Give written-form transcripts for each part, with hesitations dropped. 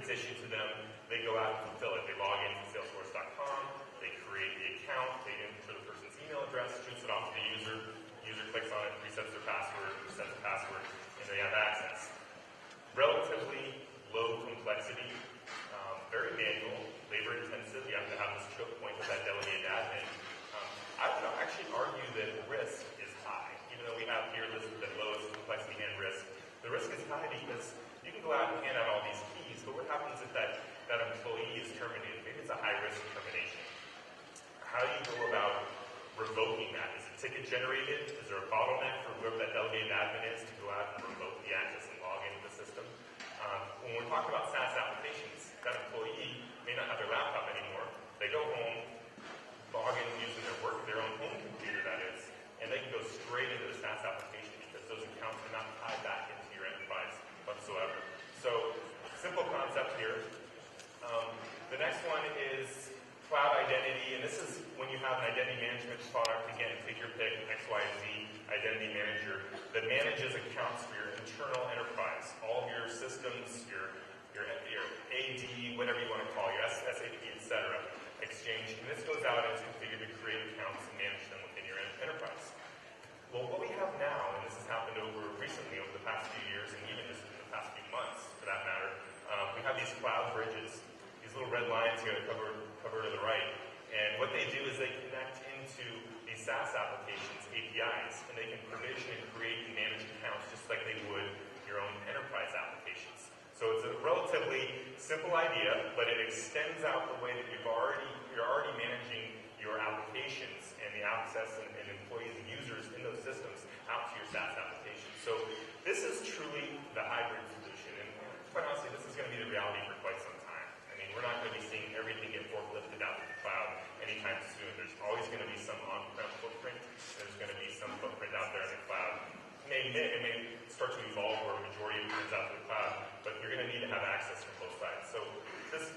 gets issued to them, they go out and fulfill it. They log into Salesforce.com, they create the account, they enter the person's email address, shoots it off to the user, user clicks on it, resets their password, resets the password, and they have access. Relatively low complexity, very manual, labor intensive. You have to have this choke point of that delegated admin. I would actually argue that risk is high, even though we have here listed the lowest complexity and risk. The risk is high because you can go out and hand out all these keys, but what happens if that employee is terminated? Maybe it's a high-risk termination. How do you go about revoking that? Is it ticket generated? Is there a bottleneck for whoever that delegated admin is to go out and revoke the access and log into the system? When we're talking about SaaS applications, that employee may not have their laptop anymore. They go home, log in using their own home computer, that is, and they can go straight into the SaaS application because those accounts are not tied back into your enterprise whatsoever. So, simple concept here. The next one is cloud identity, and this is when you have an identity management product. Again, take your pick, XYZ identity manager that manages accounts for your internal enterprise, all of your systems, your AD, whatever you want to call your SAP, etc. Exchange, and this goes out and is configured to create accounts and manage them within your enterprise. Well, what we have now, and this has happened recently over the past few years, and even just in the past few months, for that matter, we have these cloud bridges, these little red lines here cover to the right, and what they do is they connect into these SaaS applications, APIs, and they can provision and create and manage accounts just like they would your own enterprise applications. So it's a relatively simple idea, but it extends out the way that you're already managing your applications and the access and employees and users in those systems out to your SaaS applications. So this is truly the hybrid solution, and quite honestly, this is going to be the reality for quite some time. I mean, we're not going to be seeing everything get forklifted out to the cloud anytime soon. There's always going to be some on-prem footprint. There's going to be some footprint out there in the cloud. It may start to evolve where a majority of it comes out to the cloud, but you're going to need to have access from both sides. So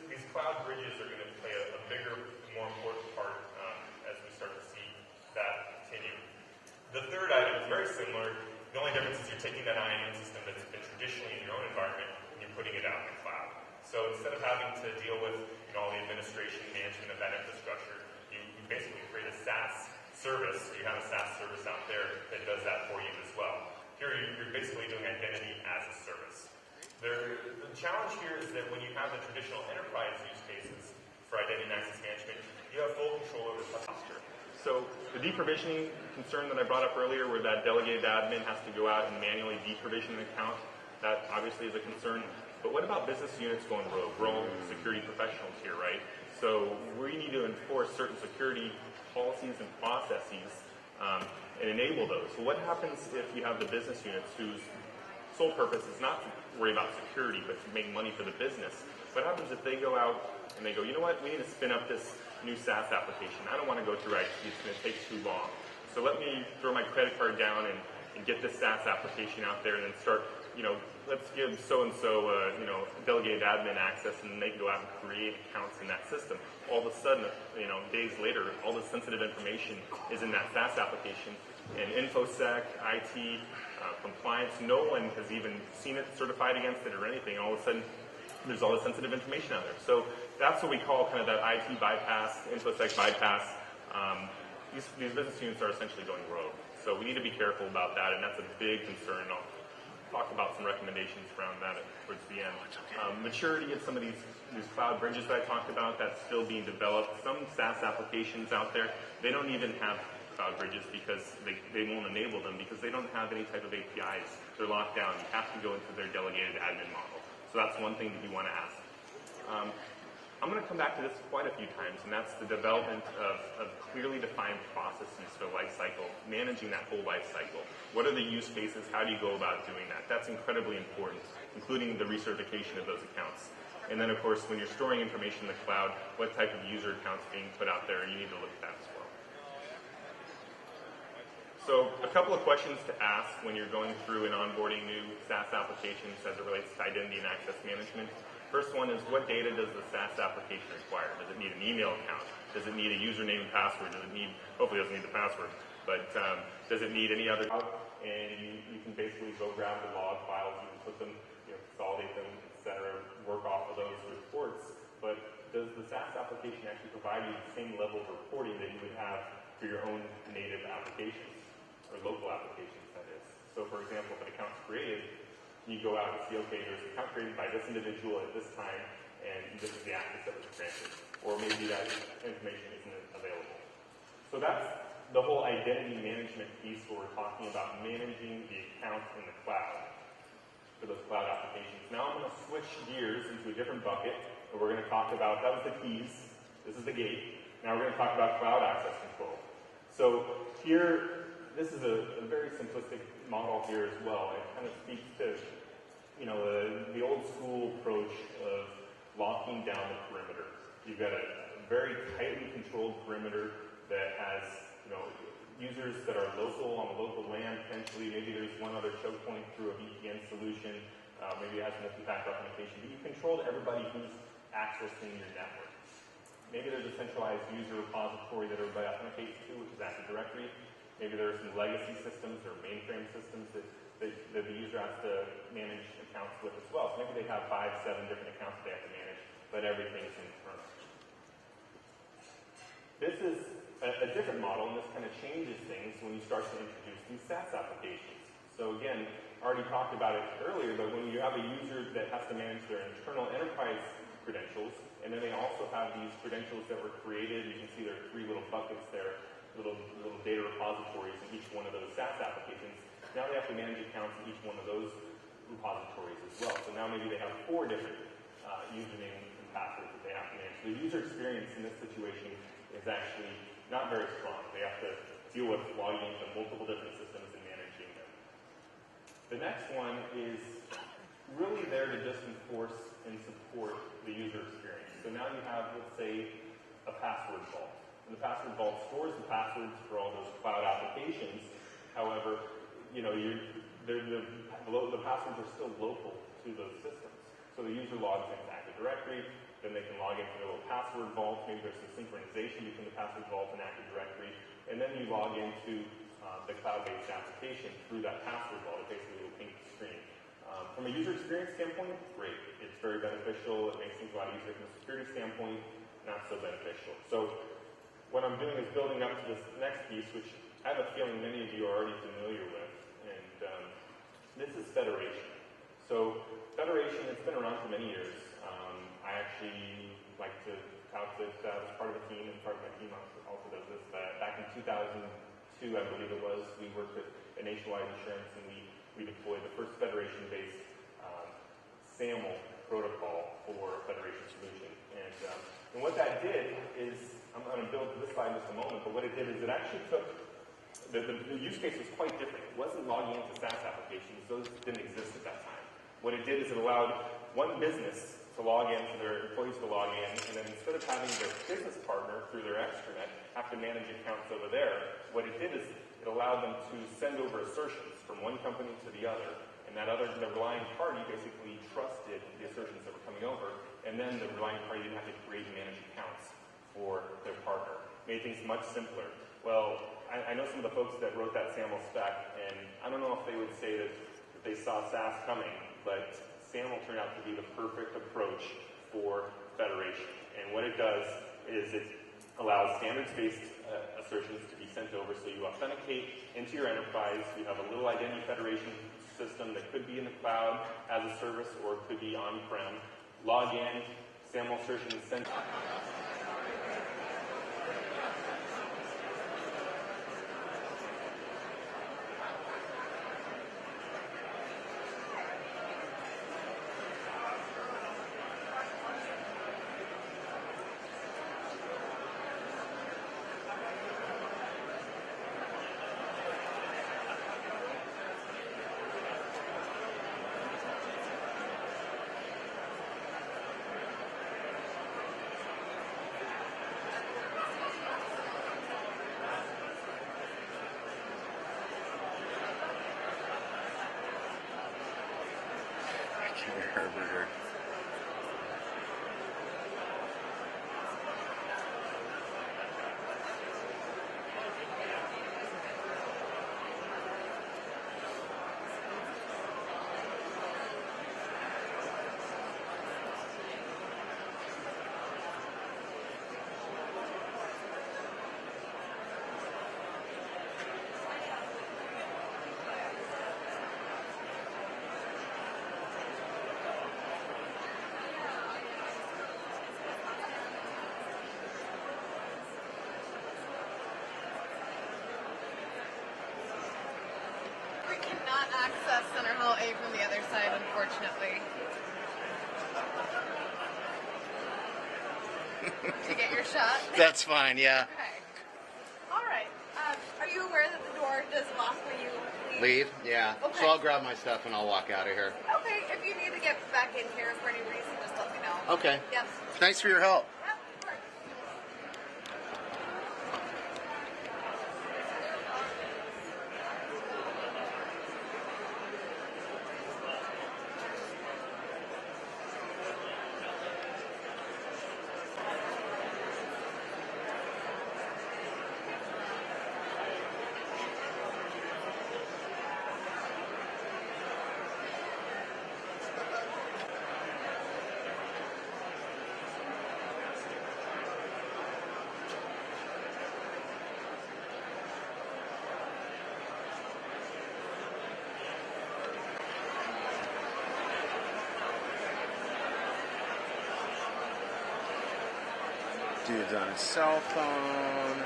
these cloud bridges are going to play a bigger, more important part as we start to see that continue. The third item is very similar. The only difference is you're taking that IAM system that's been traditionally in your own environment and you're putting it out in the cloud. So instead of having to deal with all the administration, management of that infrastructure, you basically create a SaaS service. So you have a SaaS service out there that does that for you as well. Here you're basically doing identity as a service. The challenge here is that when you have the traditional enterprise use cases for identity and access management, you have full control over the posture. So the deprovisioning concern that I brought up earlier, where that delegated admin has to go out and manually deprovision an account, that obviously is a concern. But what about business units going rogue? We're all security professionals here, right? So we need to enforce certain security policies and processes and enable those. So what happens if you have the business units whose sole purpose is not to worry about security, but to make money for the business? What happens if they go out and they go, you know what, we need to spin up this new SaaS application. I don't want to go through IT, it's going to take too long. So let me throw my credit card down and get this SaaS application out there and then start, let's give so-and-so, delegated admin access, and they can go out and create accounts in that system. All of a sudden, days later, all the sensitive information is in that SaaS application. And InfoSec, IT, compliance, no one has even seen it, certified against it or anything. All of a sudden, there's all this sensitive information out there. So that's what we call kind of that IT bypass, InfoSec bypass. These business units are essentially going rogue. So we need to be careful about that, and that's a big concern. I'll talk about some recommendations around that towards the end. Maturity of some of these cloud bridges that I talked about, that's still being developed. Some SaaS applications out there, they don't even have cloud bridges because they won't enable them because they don't have any type of APIs. They're locked down. You have to go into their delegated admin model. So that's one thing that you want to ask. I'm going to come back to this quite a few times, and that's the development of clearly defined processes for life cycle, managing that whole life cycle. What are the use cases? How do you go about doing that? That's incredibly important, including the recertification of those accounts. And then, of course, when you're storing information in the cloud, what type of user accounts being put out there, you need to look at that as well. So a couple of questions to ask when you're going through and onboarding new SaaS applications as it relates to identity and access management. First one is, what data does the SaaS application require? Does it need an email account? Does it need a username and password? Does it need, hopefully it doesn't need the password, but does it need any other? And you can basically go grab the log files, you can put them, consolidate them, etc., work off of those reports, but does the SaaS application actually provide you the same level of reporting that you would have for your own native applications, or local applications, that is? So for example, if an account's created, you go out and see, okay, there's an account created by this individual at this time, and this is the access that was granted. Or maybe that information isn't available. So that's the whole identity management piece where we're talking about managing the account in the cloud for those cloud applications. Now I'm going to switch gears into a different bucket, and we're going to talk about, that was the keys, this is the gate. Now we're going to talk about cloud access control. So here, this is a very simplistic model here as well. It kind of speaks to, you know, the old school approach of locking down the perimeter. You've got a very tightly controlled perimeter that has, you know, users that are local on the local LAN potentially. Maybe there's one other choke point through a VPN solution. Maybe it has multi-factor authentication. But you control everybody who's accessing your network. Maybe there's a centralized user repository that everybody authenticates to, which is Active Directory. Maybe there are some legacy systems or mainframe systems that the user has to manage accounts with as well. So maybe they have 5, 7 different accounts they have to manage, but everything's internal. This is a different model, and this kind of changes things when you start to introduce these SaaS applications. So again, I already talked about it earlier, but when you have a user that has to manage their internal enterprise credentials, and then they also have these credentials that were created, you can see there are 3 little buckets there, little data repositories in each one of those SaaS applications. Now they have to manage accounts in each one of those repositories as well. So now maybe they have 4 different usernames and passwords that they have to manage. The user experience in this situation is actually not very strong. They have to deal with logging into multiple different systems and managing them. The next one is really there to just enforce and support the user experience. So now you have, let's say, a password vault. And the password vault stores the passwords for all those cloud applications. However, you know, the passwords are still local to those systems. So the user logs into Active Directory, then they can log into their little password vault. Maybe there's some synchronization between the password vault and Active Directory. And then you log into the cloud-based application through that password vault. It basically a little pink screen. From a user experience standpoint, great. It's very beneficial. It makes things a lot easier. From a security standpoint, not so beneficial. So what I'm doing is building up to this next piece, which I have a feeling many of you are already familiar with. And this is federation. So federation, it's been around for many years. I actually like to tout that I was part of a team, and part of my team also does this. Back in 2002, I believe it was, we worked with a nationwide insurance, and we deployed the first federation-based SAML protocol for a federation solution. And what that did is, I'm going to build to this slide in just a moment, but what it did is it actually took, the use case was quite different. It wasn't logging into SaaS applications. Those didn't exist at that time. What it did is it allowed one business to log in, for their employees to log in, and then instead of having their business partner through their extranet have to manage accounts over there, what it did is it allowed them to send over assertions from one company to the other, and that other, the relying party basically trusted the assertions that were coming over, and then the relying party didn't have to create and manage accounts for their partner. Made things much simpler. Well, I know some of the folks that wrote that SAML spec, and I don't know if they would say that they saw SaaS coming, but SAML turned out to be the perfect approach for federation. And what it does is it allows standards-based assertions to be sent over. So you authenticate into your enterprise. You have a little identity federation system that could be in the cloud as a service, or it could be on-prem. Log in, SAML assertion is sent. access Center Hall A from the other side, unfortunately. Did you get your shot? That's fine, yeah. Okay. All right. Are you aware that the door does lock when you Leave? Yeah. Okay. So I'll grab my stuff and I'll walk out of here. Okay. If you need to get back in here for any reason, just let me know. Okay. Yep. Thanks for your help. Yep. Of course. Dude's on his cell phone.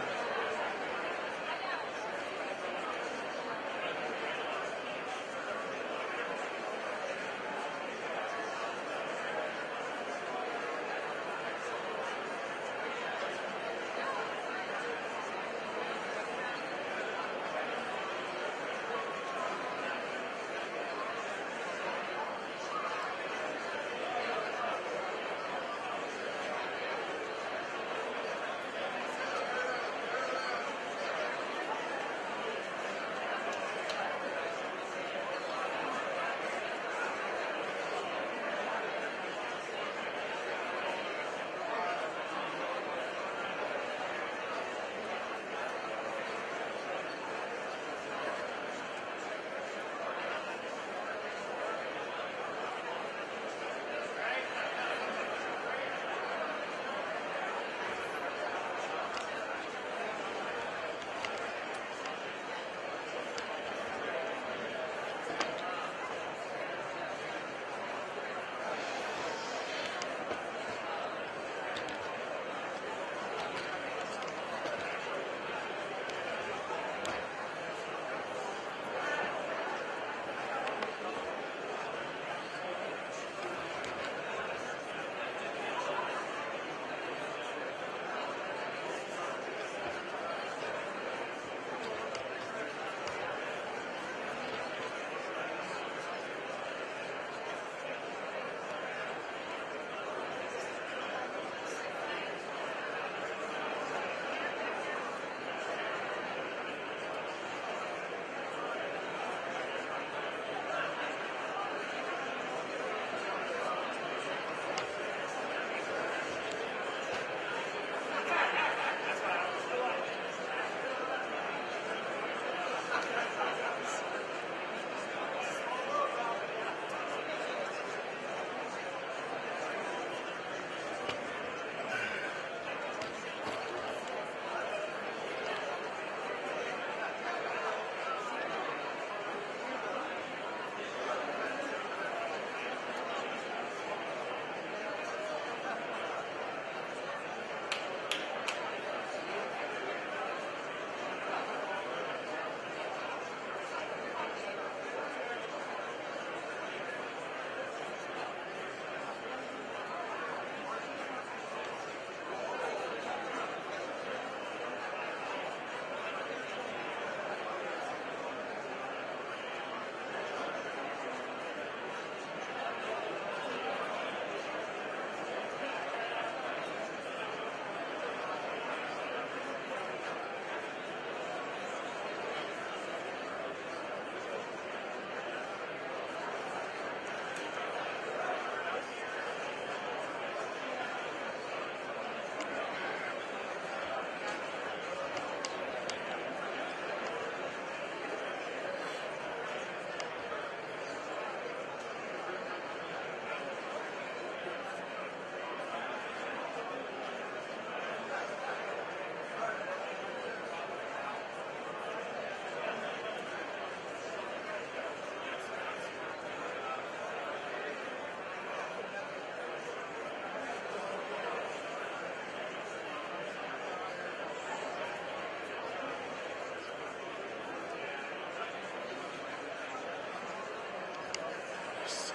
this.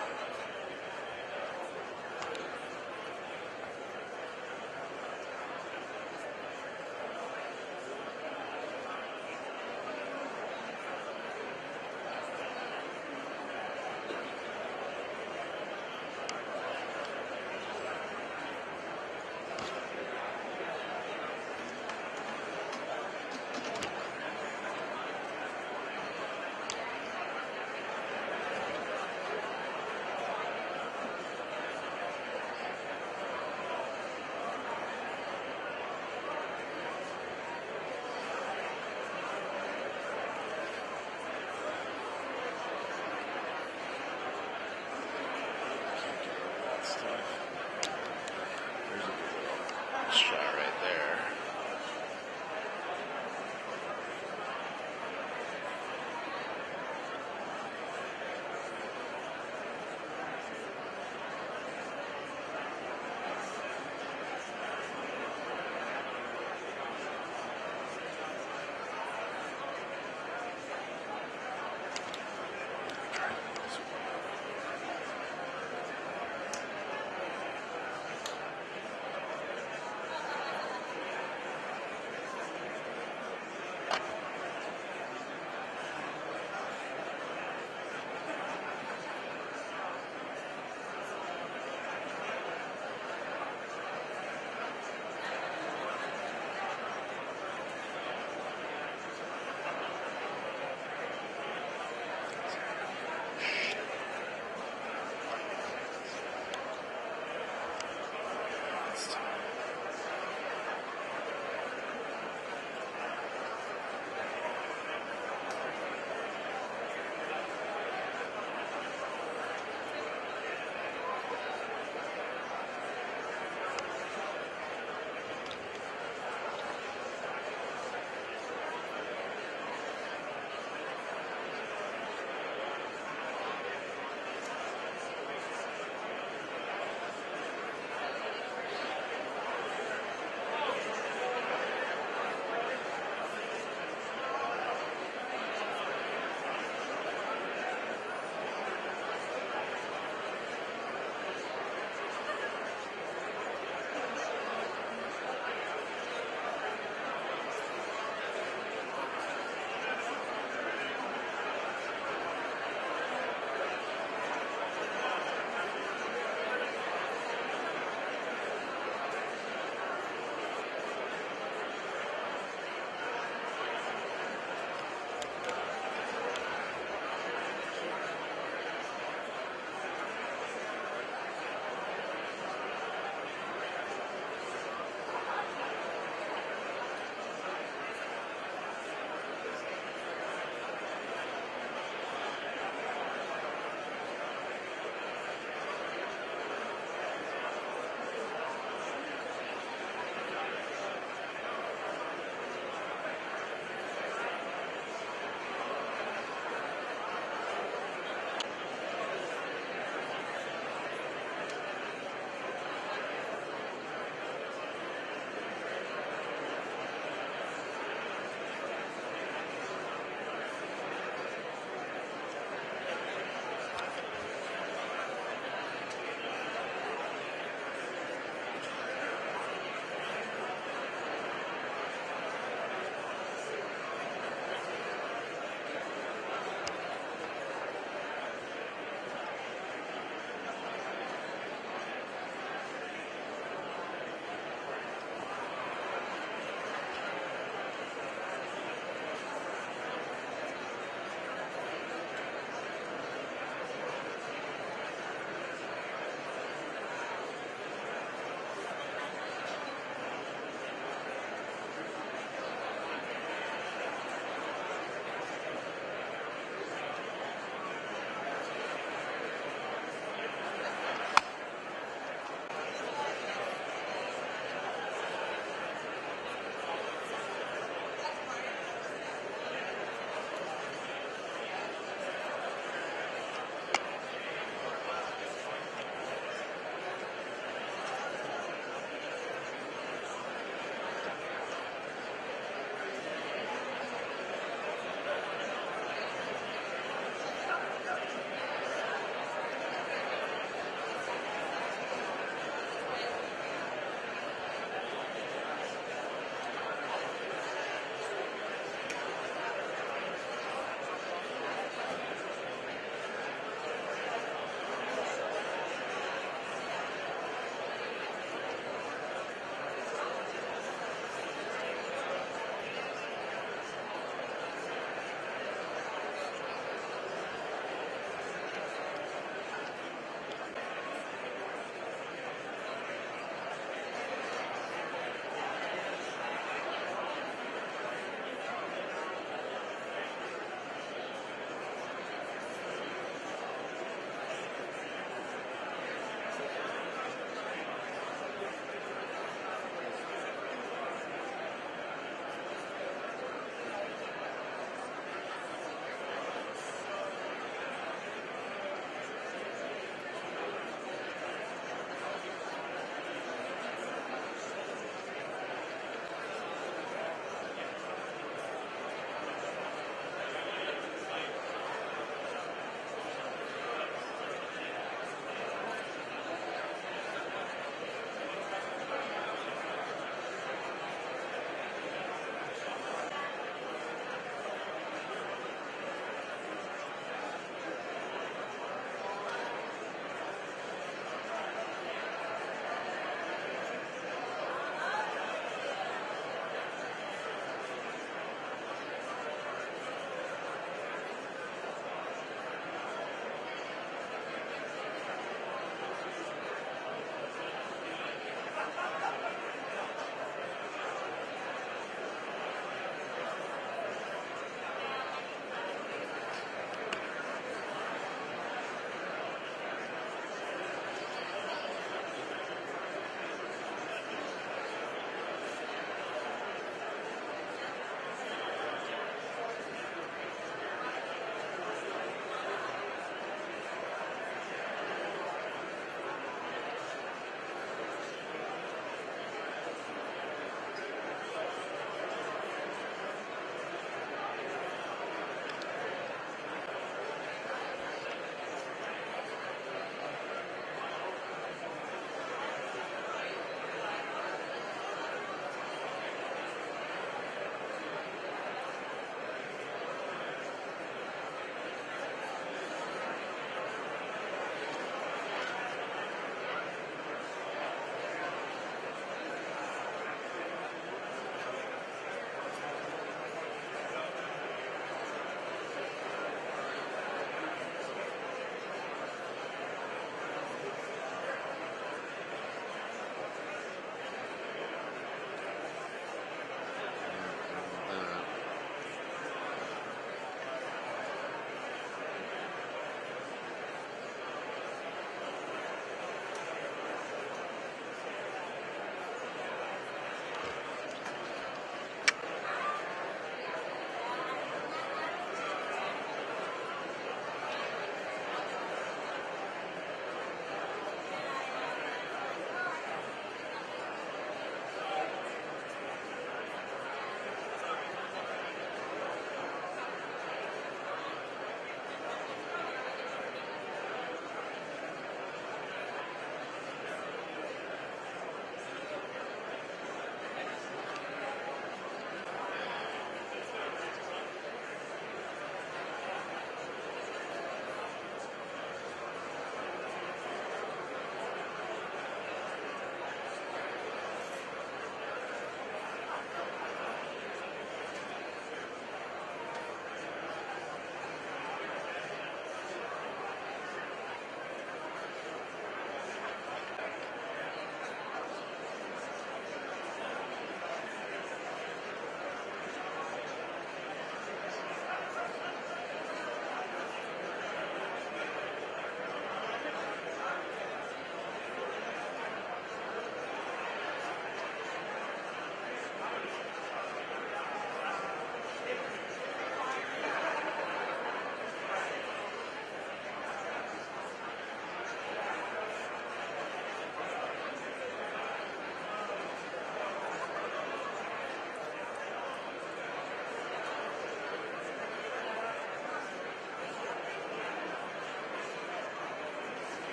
Shot right there.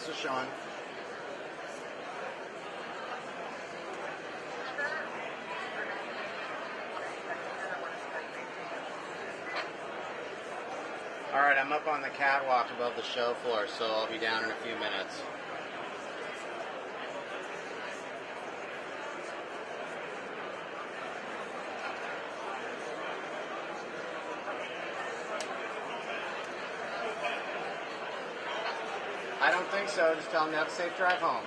This is Sean. Alright, I'm up on the catwalk above the show floor, so I'll be down in a few minutes. I don't think so. Just tell them to have a safe drive home.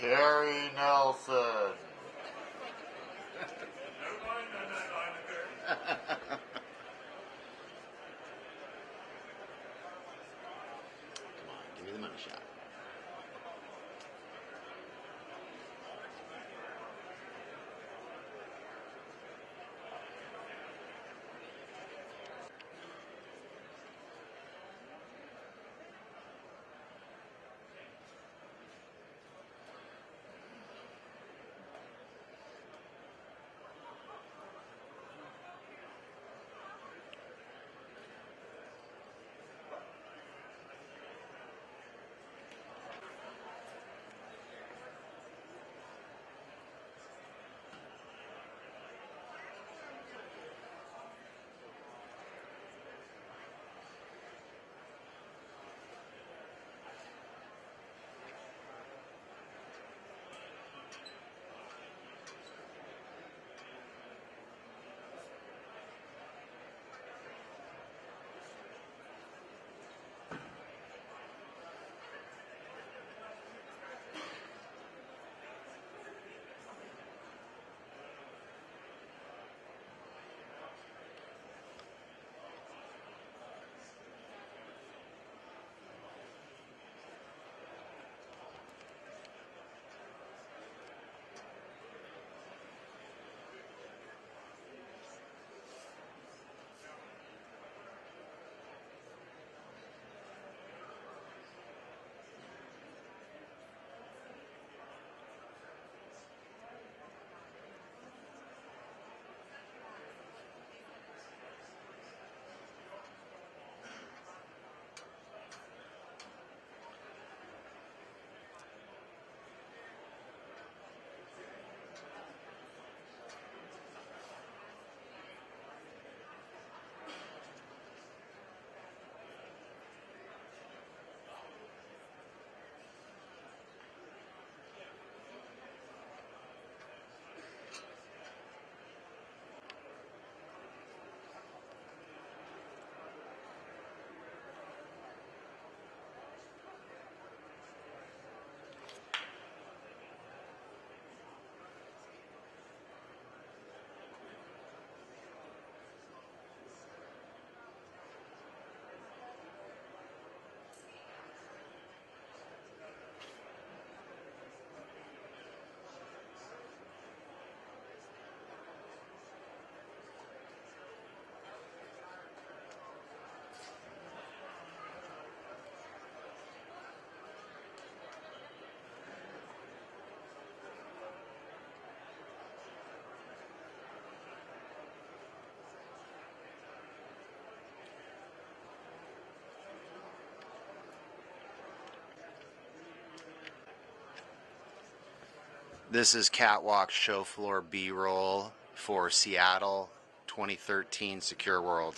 Carrie Nelson. Come on, give me the money shot. This is Catwalk show floor B-roll for Seattle 2013 Secure World.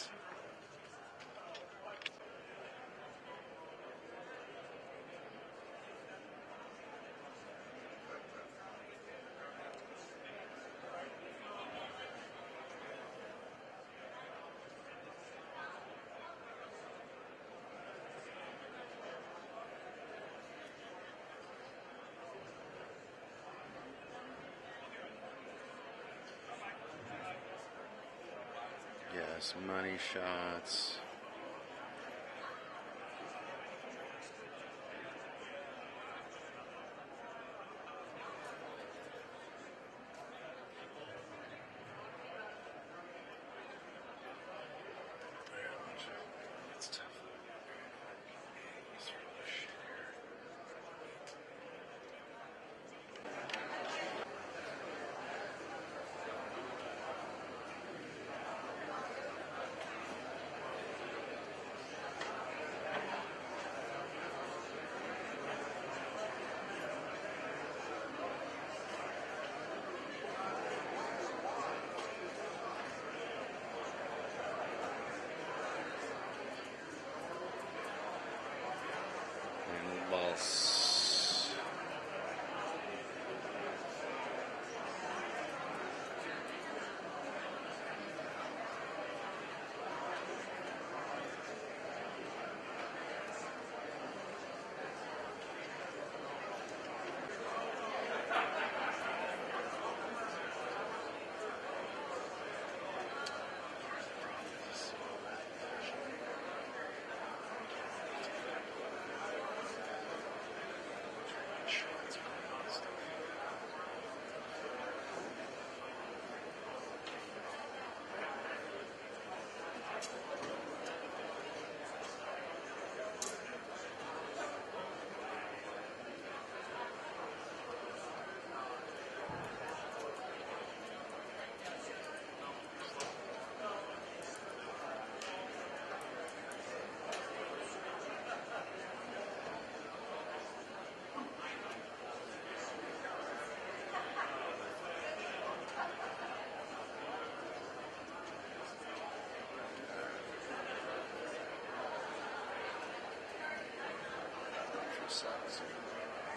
Yes, money shots. It's tough. And loss.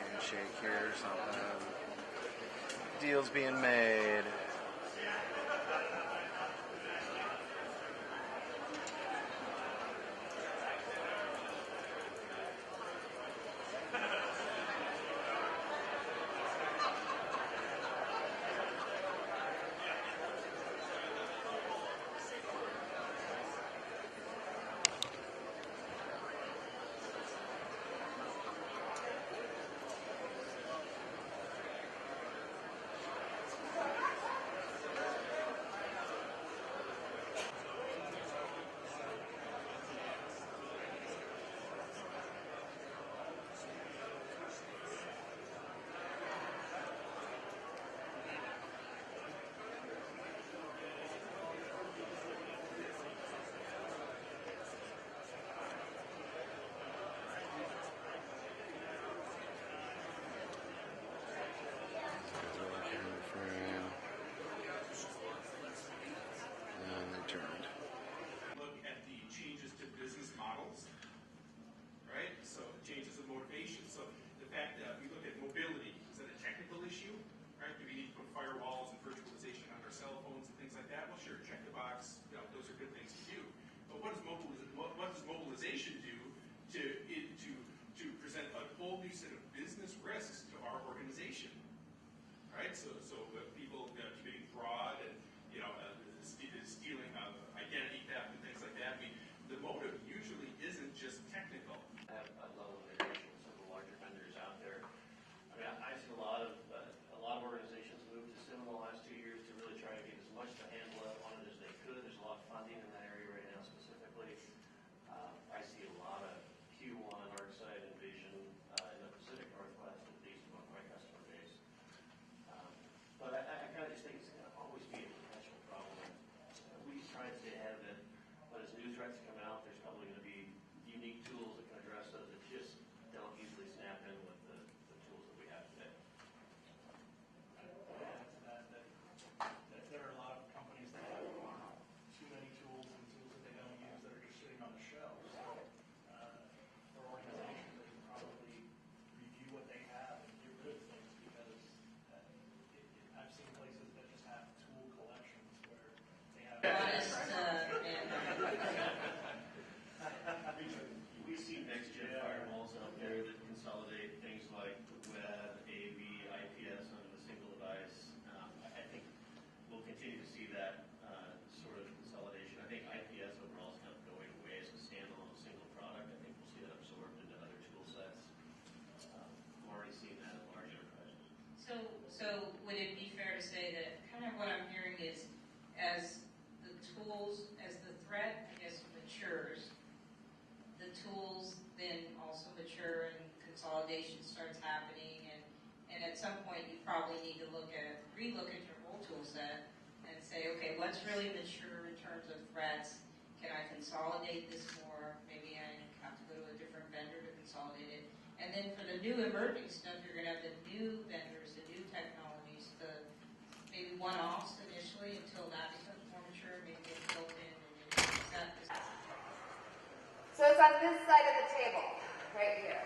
Handshake here, something. Deals being made. Look at the changes to business models, right? So changes in motivation. So the fact that we look at mobility, is that a technical issue, right? Do we need to put firewalls and virtualization on our cell phones and things like that? Well, sure, check the box. You know, those are good things to do. But what does mobilization do to present a whole new set of business risks to our organization, right? So people committing fraud and stealing identity theft and things like that. I mean, the motive usually isn't just technical. Have a level of integration with some of the larger vendors out there. I mean, I've seen a lot of organizations move to SIM in the last 2 years to really try to get as much to handle on it as they could. There's a lot of funding in that area right now specifically. I see a lot of Q1 relook at your whole tool set and say, okay, what's really mature in terms of threats? Can I consolidate this more? Maybe I have to go to a different vendor to consolidate it. And then for the new emerging stuff, you're going to have the new vendors, the new technologies, the maybe one-offs initially until that becomes more mature, maybe get built in and then accept. So it's on this side of the table, right here.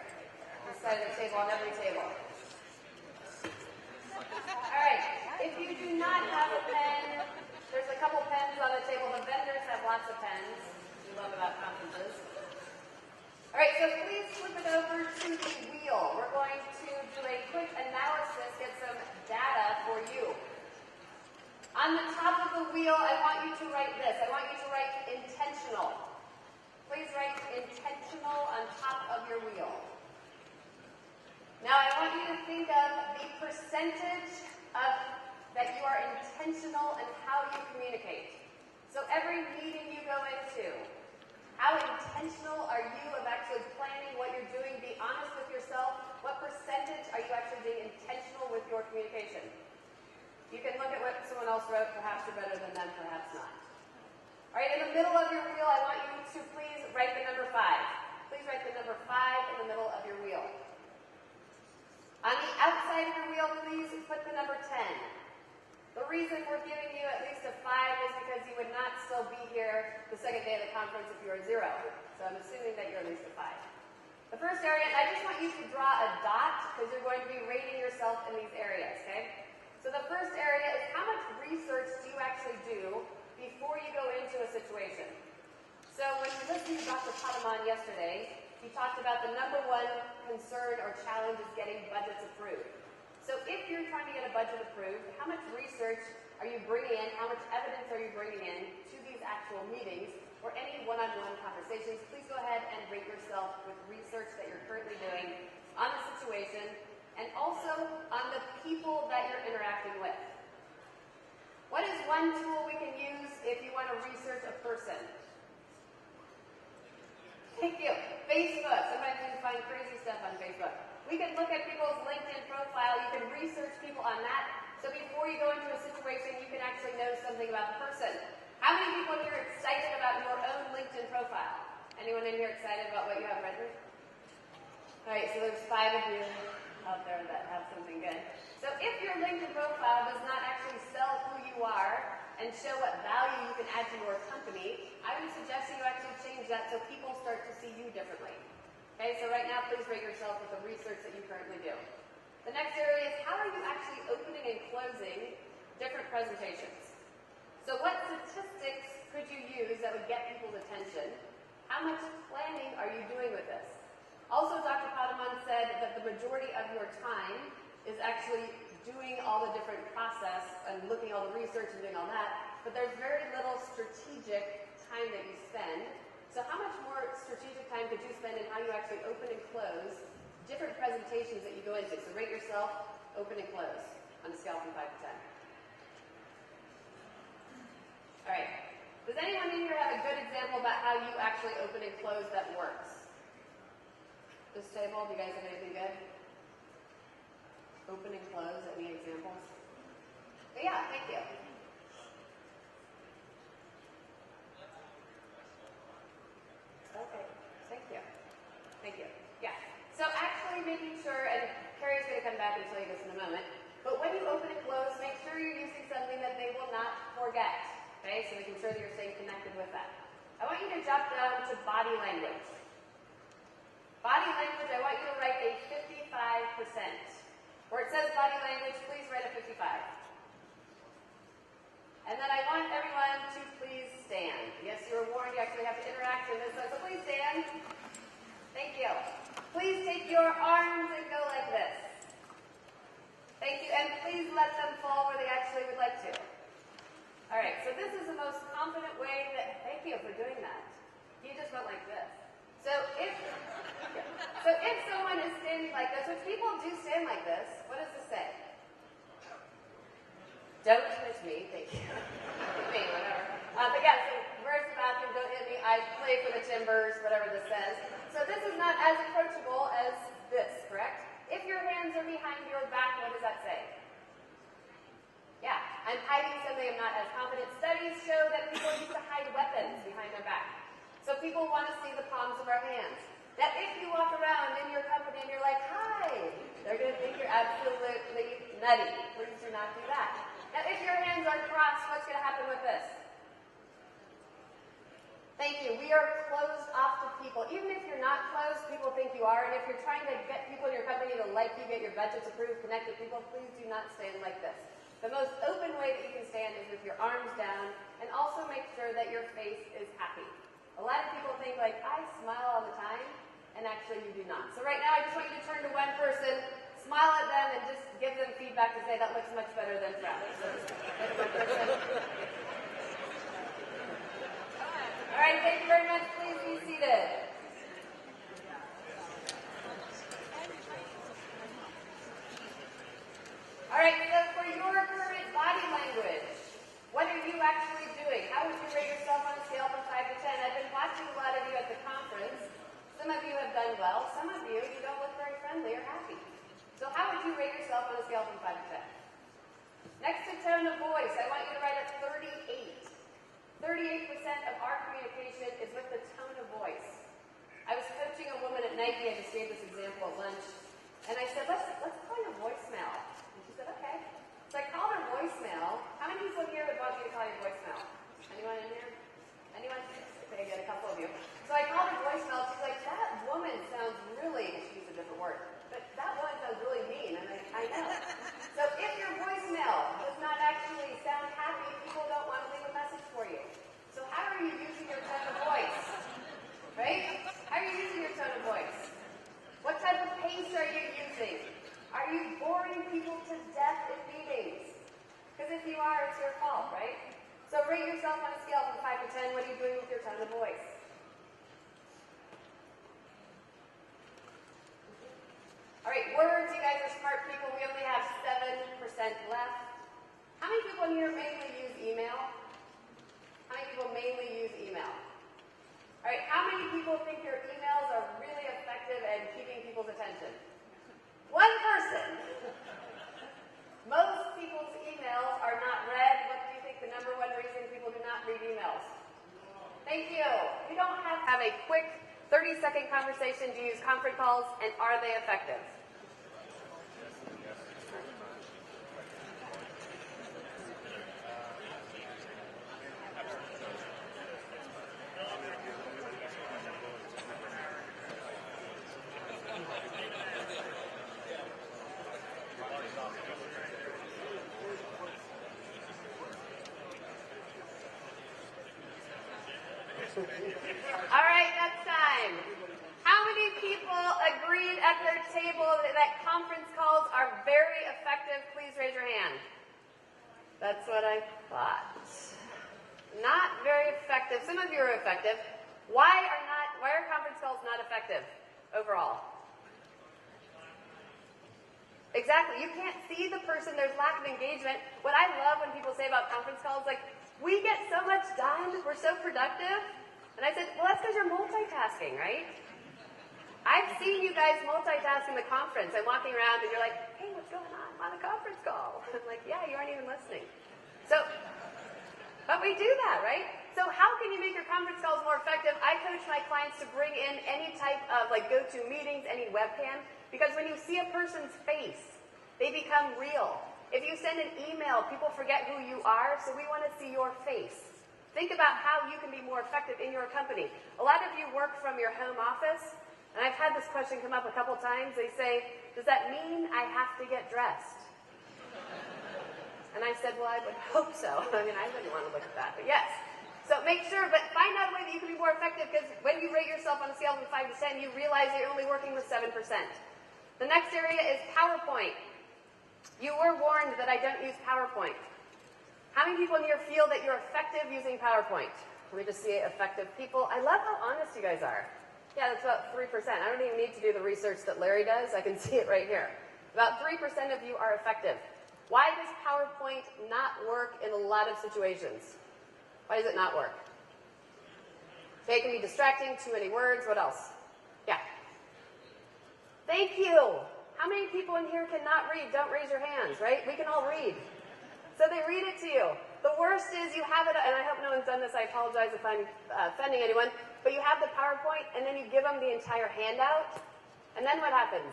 This side of the table, on every table. All right, if you do not have a pen, there's a couple pens on the table. The vendors have lots of pens. We love about conferences. All right, so please flip it over to the wheel. We're going to do a quick analysis, get some data for you. On the top of the wheel, I want you to write this. I want you to write intentional. Please write intentional on top of your wheel. Now I want you to think of the percentage that you are intentional in how you communicate. So every meeting you go into, how intentional are you of actually planning what you're doing? Be honest with yourself. What percentage are you actually being intentional with your communication? You can look at what someone else wrote. Perhaps you're better than them, perhaps not. All right, in the middle of your wheel, I want you to please write the number 5. Please write the number 5 in the middle of your wheel. On the outside of your wheel, please put the number 10. The reason we're giving you at least a 5 is because you would not still be here the second day of the conference if you were a 0. So I'm assuming that you're at least a 5. The first area, I just want you to draw a dot because you're going to be rating yourself in these areas, okay? So the first area is how much research do you actually do before you go into a situation? So when you listened to Dr. Padaman yesterday, he talked about the number 1 concern or challenge is getting budgets approved. So if you're trying to get a budget approved, how much research are you bringing in? How much evidence are you bringing in to these actual meetings or any one-on-one conversations? Please go ahead and rate yourself with research that you're currently doing on the situation and also on the people that you're interacting with. What is one tool we can use if you want to research a person? Thank you. Facebook. Sometimes you can find crazy stuff on Facebook. We can look at people's LinkedIn profile. You can research people on that. So before you go into a situation, you can actually know something about the person. How many people here are excited about your own LinkedIn profile? Anyone in here excited about what you have written? All right, so there's 5 of you out there that have something good. So if your LinkedIn profile does not actually sell who you are and show what value you can add to your company, I would suggest you actually change that so people start to see you differently. Okay, so right now, please rate yourself with the research that you currently do. The next area is how are you actually opening and closing different presentations? So what statistics could you use that would get people's attention? How much planning are you doing with this? Also, Dr. Padaman said that the majority of your time is actually doing all the different process and looking at all the research and doing all that, but there's very little strategic time that you spend. So how much more strategic time could you spend in how you actually open and close different presentations that you go into? So rate yourself, open and close, on a scale from 5 to 10. All right. Does anyone in here have a good example about how you actually open and close that works? This table, do you guys have anything good? Open and close, any examples? Yeah, thank you. Okay, thank you. Thank you. Yeah. So actually making sure, and Carrie's going to come back and tell you this in a moment, but when you open and close, make sure you're using something that they will not forget. Okay, so making sure that you're staying connected with that. I want you to jump down to body language. Body language, I want you to write a 55%. Where it says body language, please write a 55. And then I want everyone to please stand. Yes, you were warned you actually have to interact in this, so please stand. Thank you. Please take your arms and go like this. Thank you, and please let them fall where they actually would like to. All right, so this is the most confident way that, thank you for doing that. You just went like this. So if someone is standing like this, which people do stand like this, what does this say? Don't hit me, thank you. Hit me, whatever. But yeah, so where's the bathroom? Don't hit me. I play for the timbers, whatever this says. So this is not as approachable as this, correct? If your hands are behind your back, what does that say? am not as confident. Studies show that people used to hide weapons behind their back. So people want to see the palms of our hands. Now, if you walk around in your company and you're like, hi, they're going to think you're absolutely nutty. Please do not do that. Now, if your hands are crossed, what's going to happen with this? Thank you. We are closed off to people. Even if you're not closed, people think you are. And if you're trying to get people in your company to like you, get your budgets approved, connect with people, please do not stand like this. The most open way that you can stand is with your arms down, and also make sure that your face is happy. A lot of people think like, I smile all the time, and actually you do not. So right now I just want you to turn to one person, smile at them, and just give them feedback to say that looks much better than frowning. So just look at one person. All right, thank you very much. Please be seated. All right, so for your current body language, what are you actually doing? How would you rate yourself on a scale from 5 to 10? I've been watching a lot of you at the conference. Some of you have done well. Some of you don't look very friendly or happy. So how would you rate yourself on a scale from 5 to 10? Next to tone of voice, I want you to write a 38. 38% of our communication is with the tone of voice. I was coaching a woman at Nike. I just gave this example at lunch. And I said, let's call your voicemail. And she said, okay. So I called her voicemail. How many people in here would want me to call your voicemail? Anyone in here? Anyone? Okay, I get a couple of you. So I called her voicemail. She's like, that woman sounds really, she used a different word, but that woman sounds really mean. And I know. So if your voicemail does not actually sound happy, people don't want to leave a message for you. So how are you using your tone of voice? Right? How are you using your tone of voice? What type of pace are you using? Are you boring people to death in meetings? Because if you are, it's your fault, right? So rate yourself on a scale from 5 to 10. What are you doing with your tone of voice? All right, words, you guys are smart people. We only have 7% left. How many people in here mainly use email? How many people mainly use email? All right, how many people think your emails are really effective at keeping people's attention? One person. Most people's emails are not read. What do you think the number one reason people do not read emails? Thank you. You don't have a quick 30-second conversation to use conference calls, and are they effective? All right, next time. How many people agreed at their table that conference calls are very effective? Please raise your hand. That's what I thought. Not very effective. Some of you are effective. Why are conference calls not effective overall? Exactly. You can't see the person. There's lack of engagement. What I love when people say about conference calls, like, we get so much done. We're so productive. And I said, well, that's because you're multitasking, right? I've seen you guys multitask in the conference. I'm walking around and you're like, hey, what's going on? I'm on a conference call. I'm like, yeah, you aren't even listening. So, but we do that, right? So how can you make your conference calls more effective? I coach my clients to bring in any type of like go-to meetings, any webcam, because when you see a person's face, they become real. If you send an email, people forget who you are, so we want to see your face. Think about how you can be more effective in your company. A lot of you work from your home office, and I've had this question come up a couple times. They say, does that mean I have to get dressed? And I said, well, I would hope so. I mean, I wouldn't want to look at that, but yes. So make sure, but find out a way that you can be more effective, because when you rate yourself on a scale from 5 to 10, you realize you're only working with 7%. The next area is PowerPoint. You were warned that I don't use PowerPoint. How many people in here feel that you're effective using PowerPoint? Let me just see effective people. I love how honest you guys are. Yeah, that's about 3%. I don't even need to do the research that Larry does. I can see it right here. About 3% of you are effective. Why does PowerPoint not work in a lot of situations? Why does it not work? Okay, it can be distracting, too many words. What else? Yeah. Thank you. How many people in here cannot read? Don't raise your hands, right? We can all read. So they read it to you. The worst is you have it, and I hope no one's done this, I apologize if I'm offending anyone, but you have the PowerPoint, and then you give them the entire handout, and then what happens?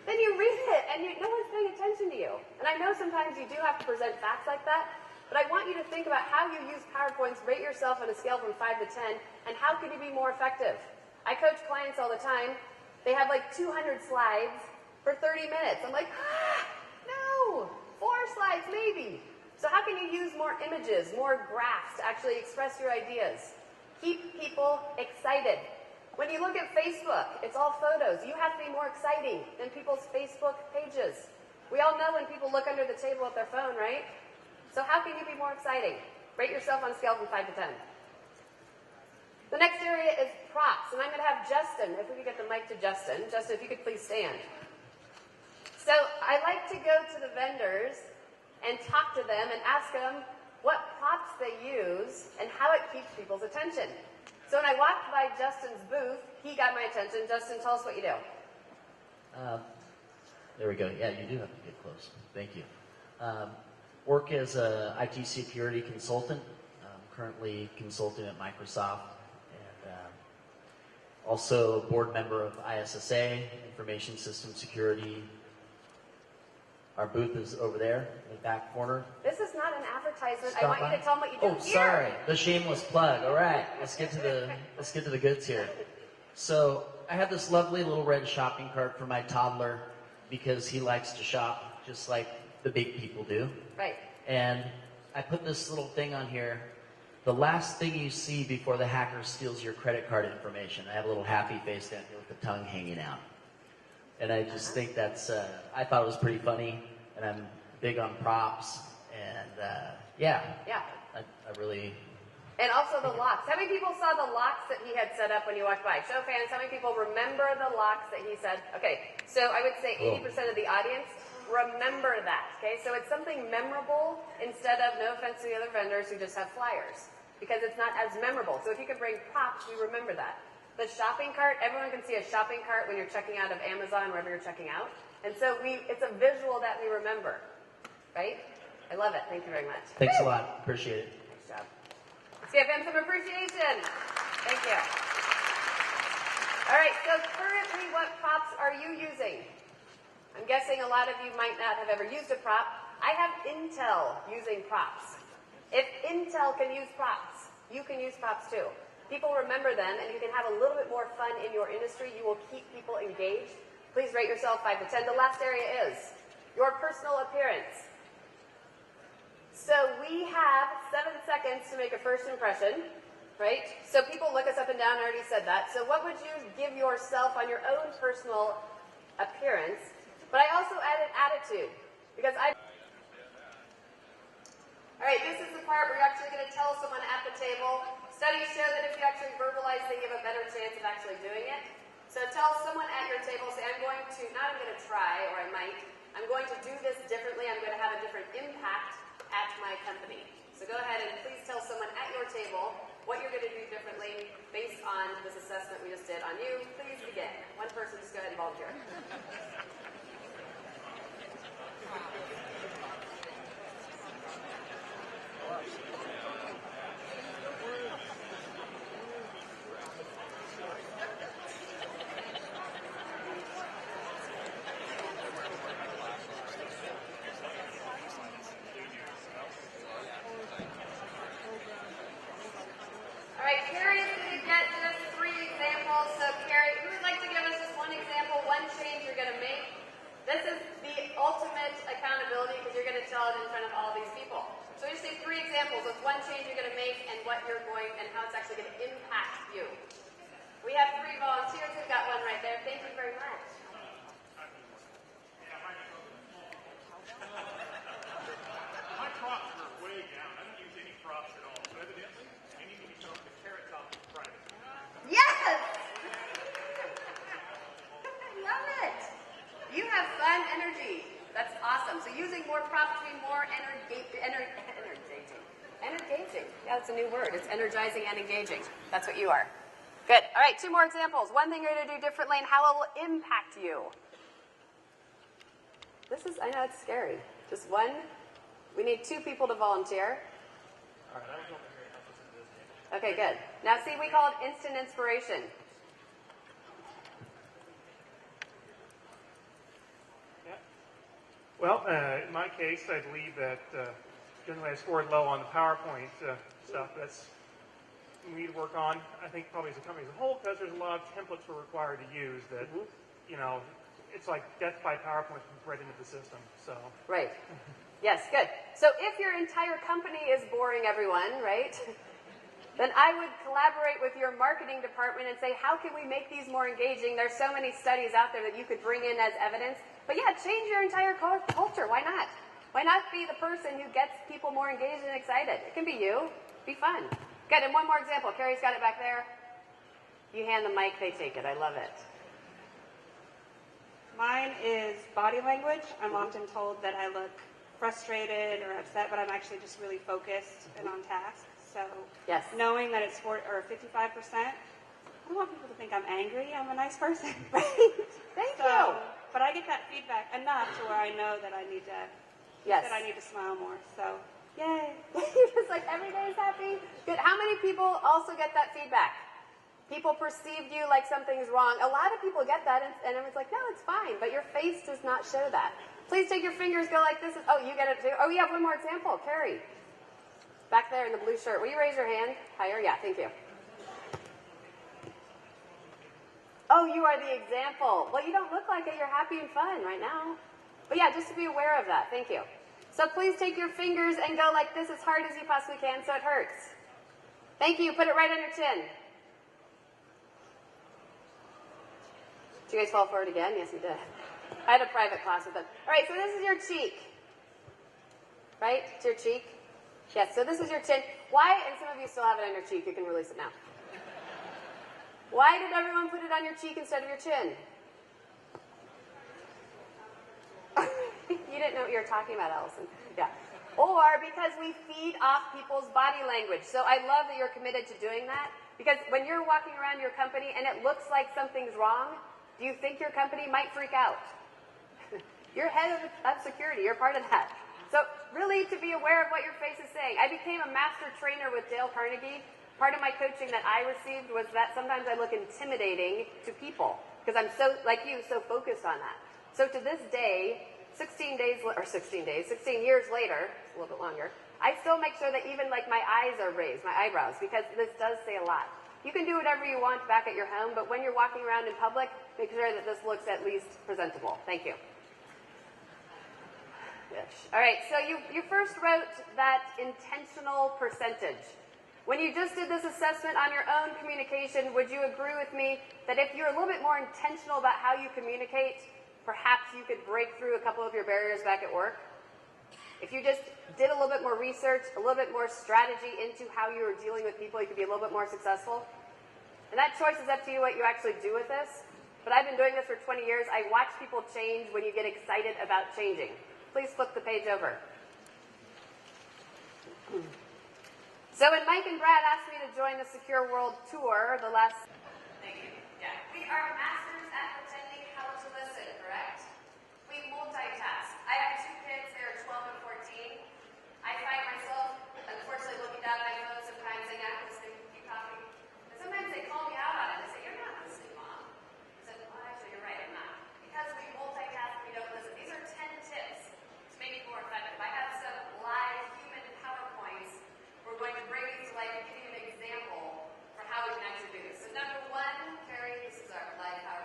Then you read it, and no one's paying attention to you. And I know sometimes you do have to present facts like that, but I want you to think about how you use PowerPoints, rate yourself on a scale from 5 to 10, and how can you be more effective? I coach clients all the time. They have like 200 slides for 30 minutes. I'm like, no, 4 slides maybe. So how can you use more images, more graphs to actually express your ideas? Keep people excited. When you look at Facebook, it's all photos. You have to be more exciting than people's Facebook pages. We all know when people look under the table at their phone, right? So how can you be more exciting? Rate yourself on a scale from 5 to 10. The next area is props, and I'm going to have Justin, if we could get the mic to Justin. Justin, if you could please stand. So I like to go to the vendors and talk to them and ask them what props they use and how it keeps people's attention. So when I walked by Justin's booth, he got my attention. Justin, tell us what you do. There we go. Yeah, you do have to get close. Thank you. Work as a IT security consultant. Currently consulting at Microsoft, and also board member of ISSA, Information System Security. Our booth is over there in the back corner. This is not an advertisement. Stop I want by. you to tell them what you do. Oh, sorry. The shameless plug. All right. Let's get to the goods here. So I have this lovely little red shopping cart for my toddler because he likes to shop just like the big people do. Right. And I put this little thing on here. The last thing you see before the hacker steals your credit card information. I have a little happy face down here with the tongue hanging out. And I just think that's, I thought it was pretty funny, and I'm big on props, and yeah. I really... And also the locks. How many people saw the locks that he had set up when you walked by? Show of hands, how many people remember the locks that he said? Okay, so I would say 80% of the audience remember that, okay? So it's something memorable instead of, no offense to the other vendors who just have flyers, because it's not as memorable. So if you can bring props, we remember that. The shopping cart, everyone can see a shopping cart when you're checking out of Amazon, wherever you're checking out. And so it's a visual that we remember, right? I love it. Thank you very much. Thanks a lot. Appreciate it. Nice job. Let's give him some appreciation. Thank you. All right, so currently what props are you using? I'm guessing a lot of you might not have ever used a prop. I have Intel using props. If Intel can use props, you can use props too. People remember them, and you can have a little bit more fun in your industry. You will keep people engaged. Please rate yourself 5 to 10. The last area is your personal appearance. So we have 7 seconds to make a first impression, right? So people look us up and down. I already said that. So what would you give yourself on your own personal appearance? But I also added attitude, because all right, this is the part where you're actually going to tell someone at the table. Studies show that if you actually verbalize, they give a better chance of actually doing it. So tell someone at your table, say, I'm going to try, or I might, I'm going to do this differently. I'm going to have a different impact at my company. So go ahead and please tell someone at your table what you're going to do differently based on this assessment we just did on you. Please begin. One person, just go ahead and volunteer. All right, Carrie is going to get just 3 examples. So Carrie, who would like to give us just one example, one change you're going to make? This is the ultimate accountability because you're going to tell it in front of all these people. So we just say 3 examples of one change you're going to make and what you're going and how it's actually going to impact you. We have 3 volunteers. We've got one right there. Thank you very much. My props are way down. I don't use any props at all. So evidently, I need to become the carrot top of private. Yes! I love it. You have fun energy. That's awesome. So using more props to be more engaging. Yeah, that's a new word. It's energizing and engaging. That's what you are. Good. All right, 2 more examples. One thing you're going to do differently and how it will impact you. I know it's scary. Just one We need 2 people to volunteer. All right, I was over here. Help us with this. Okay, good. Now see, we call it instant inspiration. Yeah. Well, in my case, I believe that generally I scored low on the PowerPoint stuff. That's we need to work on. I think probably as a company as a whole, because there's a lot of templates we're required to use that, you know, it's like death by PowerPoint right into the system. So Right. Yes, good. So if your entire company is boring everyone, right, then I would collaborate with your marketing department and say, how can we make these more engaging? There's so many studies out there that you could bring in as evidence. But yeah, change your entire culture. Why not? Why not be the person who gets people more engaged and excited? It can be you. Be fun. Good. And one more example. Carrie's got it back there. You hand the mic, they take it. I love it. Mine is body language. I'm often told that I look frustrated or upset, but I'm actually just really focused and on task. So Yes. knowing that it's 55%, I don't want people to think I'm angry. I'm a nice person. Right. Thank you. But I get that feedback enough to where I know that I need to Yes. that I need to smile more. So yay. You're just like, every day is happy. Good. How many people also get that feedback? People perceived you like something's wrong. A lot of people get that, and it's like, no, it's fine. But your face does not show that. Please take your fingers, go like this. Oh, you get it too. Oh, you have one more example. Carrie. Back there in the blue shirt. Will you raise your hand? Higher? Yeah, thank you. Oh, you are the example. Well, you don't look like it. You're happy and fun right now. But yeah, just to be aware of that. Thank you. So please take your fingers and go like this as hard as you possibly can so it hurts. Thank you. Put it right on your chin. Did you guys fall forward again? Yes, you did. I had a private class with them. All right, so this is your cheek. Right? It's your cheek. Yes, so this is your chin. Why, and some of you still have it on your cheek. You can release it now. Why did everyone put it on your cheek instead of your chin? You didn't know what you were talking about, Allison. Yeah. Or because we feed off people's body language. So I love that you're committed to doing that. Because when you're walking around your company and it looks like something's wrong, do you think your company might freak out? You're head of security. You're part of that. So really to be aware of what your face is saying. I became a master trainer with Dale Carnegie. Part of my coaching that I received was that sometimes I look intimidating to people because I'm so, like you, so focused on that. So to this day, 16 years later, a little bit longer, I still make sure that even like my eyes are raised, my eyebrows, because this does say a lot. You can do whatever you want back at your home, but when you're walking around in public, make sure that this looks at least presentable. Thank you. All right, so you first wrote that intentional percentage. When you just did this assessment on your own communication, would you agree with me that if you're a little bit more intentional about how you communicate, perhaps you could break through a couple of your barriers back at work? If you just did a little bit more research, a little bit more strategy into how you were dealing with people, you could be a little bit more successful. And that choice is up to you what you actually do with this. But I've been doing this for 20 years. I watch people change when you get excited about changing. Please flip the page over. So when Mike and Brad asked me to join the Secure World Tour, the last... Thank you. Yeah. We are masters at pretending how to listen, correct? We multitask. I have 2 kids. They're 12 and 14. I find myself, unfortunately, looking down at my phone sometimes saying, I'm listening, keep talking. And sometimes they call me out on it. They say, you're not listening, Mom. I said, well, actually, you're right, I'm not. Because we multitask and we don't listen. These are 10 tips to make it more effective. I have some live human PowerPoints. We're going to bring these to life and give you an example for how we can actually do this. So number 1, Carrie, this is our live PowerPoint.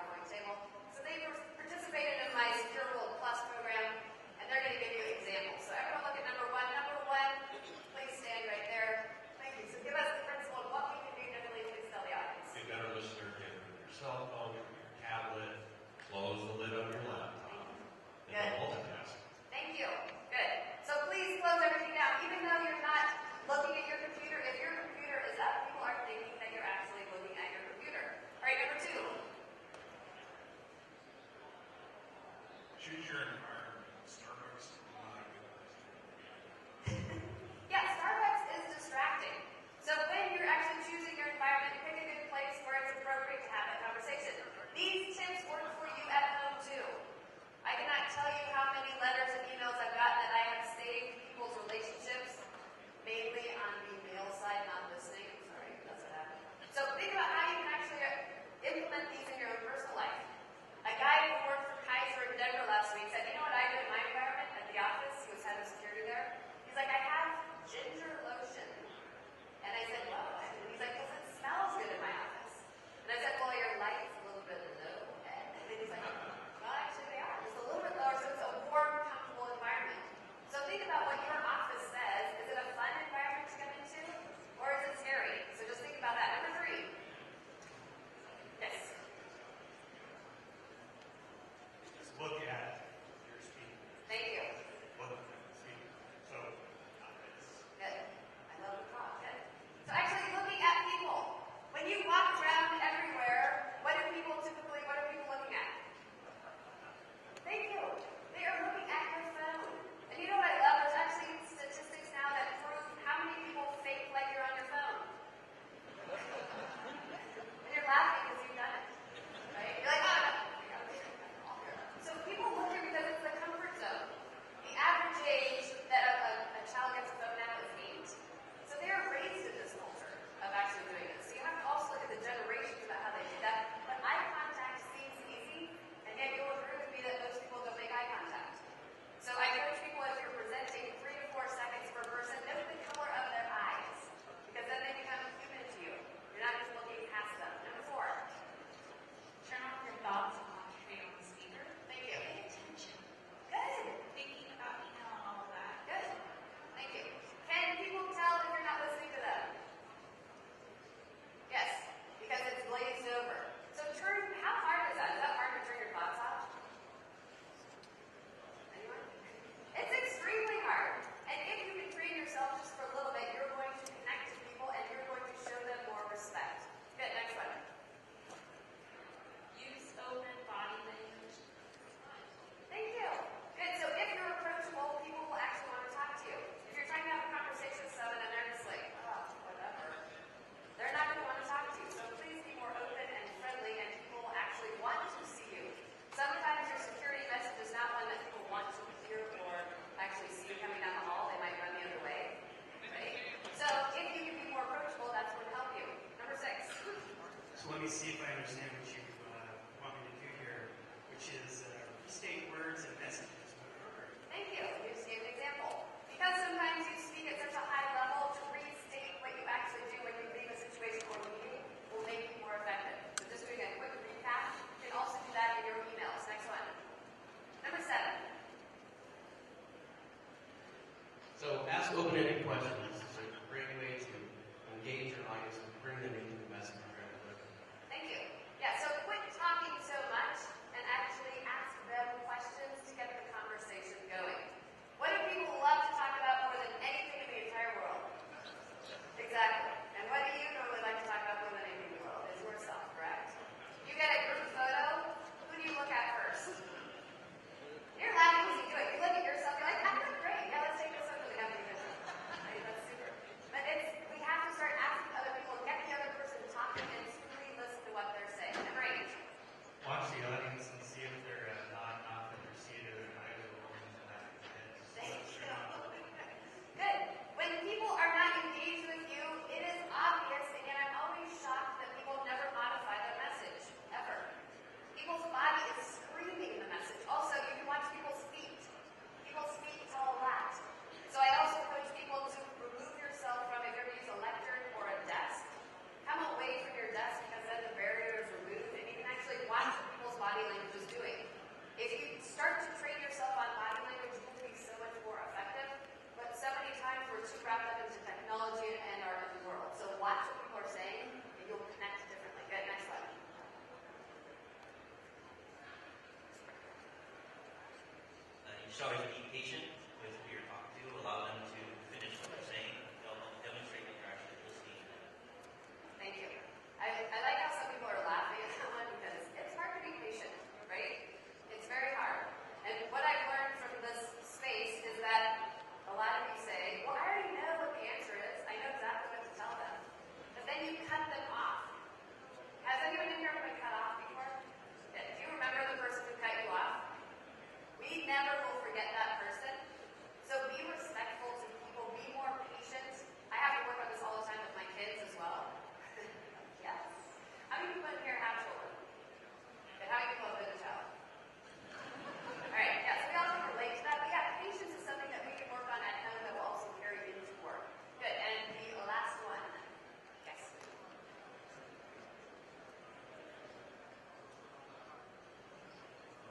So let me see if I understand what you want me to do here, which is restate words and messages. Thank you. You just gave an example. Because sometimes you speak at such a high level, to restate what you actually do when you leave a situation or meeting will make you more effective. So just doing a quick recap, you can also do that in your emails. Next one. Number 7. So ask open-ended questions. It's a great way to engage your audience and bring them into the message very quickly. Thank you. Yeah, so quit talking so much and actually ask them questions to get the conversation going. What do people love to talk about more than anything in the entire world? Exactly. And what do you normally like to talk about more than anything in the world? Is yourself, correct? You get a group photo, who do you look at first? You're laughing because you do it. You look at yourself, you're like, that looks great. Yeah, let's take this up to the company vision. Right, that's super. But we have to start asking other people, get the other person talking and truly listen to what they're saying. Number 8. Watch the audience and see if they're nodding off and they're seated or either or laughing their heads. Thank you. Good. When people are not engaged with you, it is obvious, and yet I'm always shocked that people never modify their message, ever. People's body is screaming the message. Also, you can watch people's feet. People's feet tell a lot. So I also coach people to remove yourself from, if you're going to use a lectern or a desk, come away from your desk because then the barrier is removed, and you can actually watch what people's body language is doing. If you start to train yourself on body language, you will be so much more effective. But so many times we're too wrapped up into technology and our own world. So watch what people are saying, and you'll connect differently. Good, next slide. You should always be patient with who you're talking to. Allow them to finish what they're saying. They'll demonstrate that you're actually listening to them. Thank you. I like how some people are laughing at that one because it's hard to be patient, right? It's very hard. And what I've learned from this space is that a lot of you say, well, I already know what the answer is. I know exactly what to tell them. But then you cut them off. Has anyone in here been cut off before? Yeah. Do you remember the person who cut you off? We never will forget that person. So be respectful to people. Be more patient. I have to work on this all the time with my kids as well. Yes. How many people in here have children? And how many people have been a child? All right. Yeah. So we all can relate to that. But yeah, patience is something that we can work on at home that will also carry into work. Good. And the last one. Yes.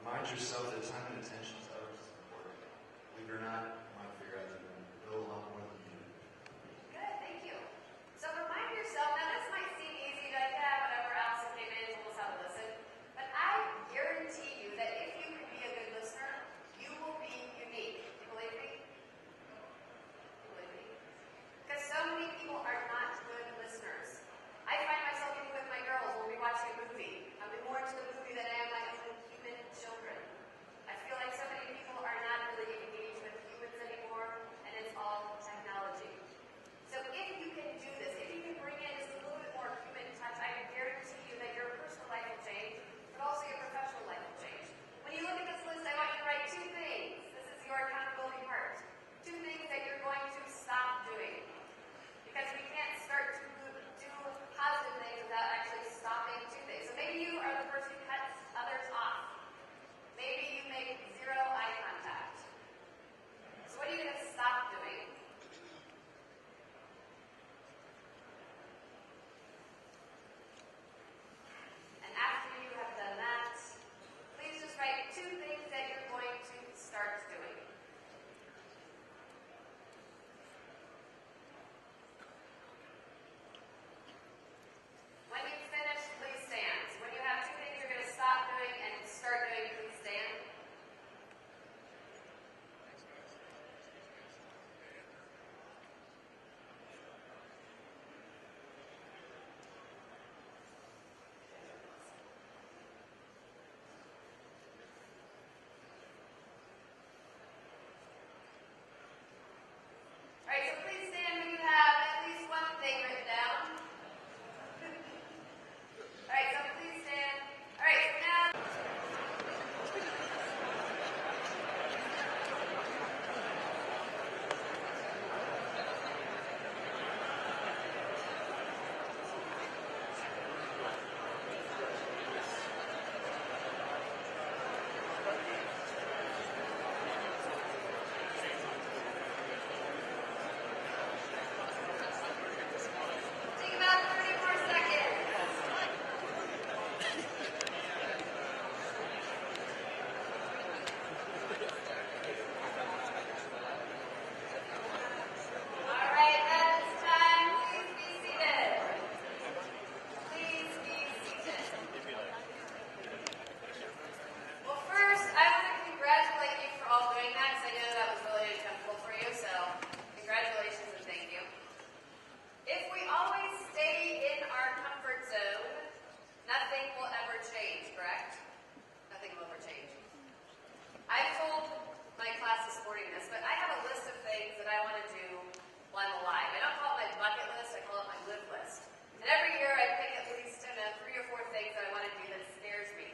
Remind yourself that time and attention to others is important. Believe it or not, you might figure out that you know a lot more than you do. Good, thank you. So remind yourself, now this might seem easy, like, yeah, whatever, Allison came in, told us how to listen. But I guarantee you that if you can be a good listener, you will be unique. You believe me? You believe me? Because so many people are not good listeners. I find myself even with my girls when we're watching a movie. I'm more into the movie than I am my own human children. I feel like so many people are not really engaged with human class this morning this, but I have a list of things that I want to do while I'm alive. I don't call it my bucket list, I call it my live list. And every year I pick at least 3 or 4 things that I want to do that scares me.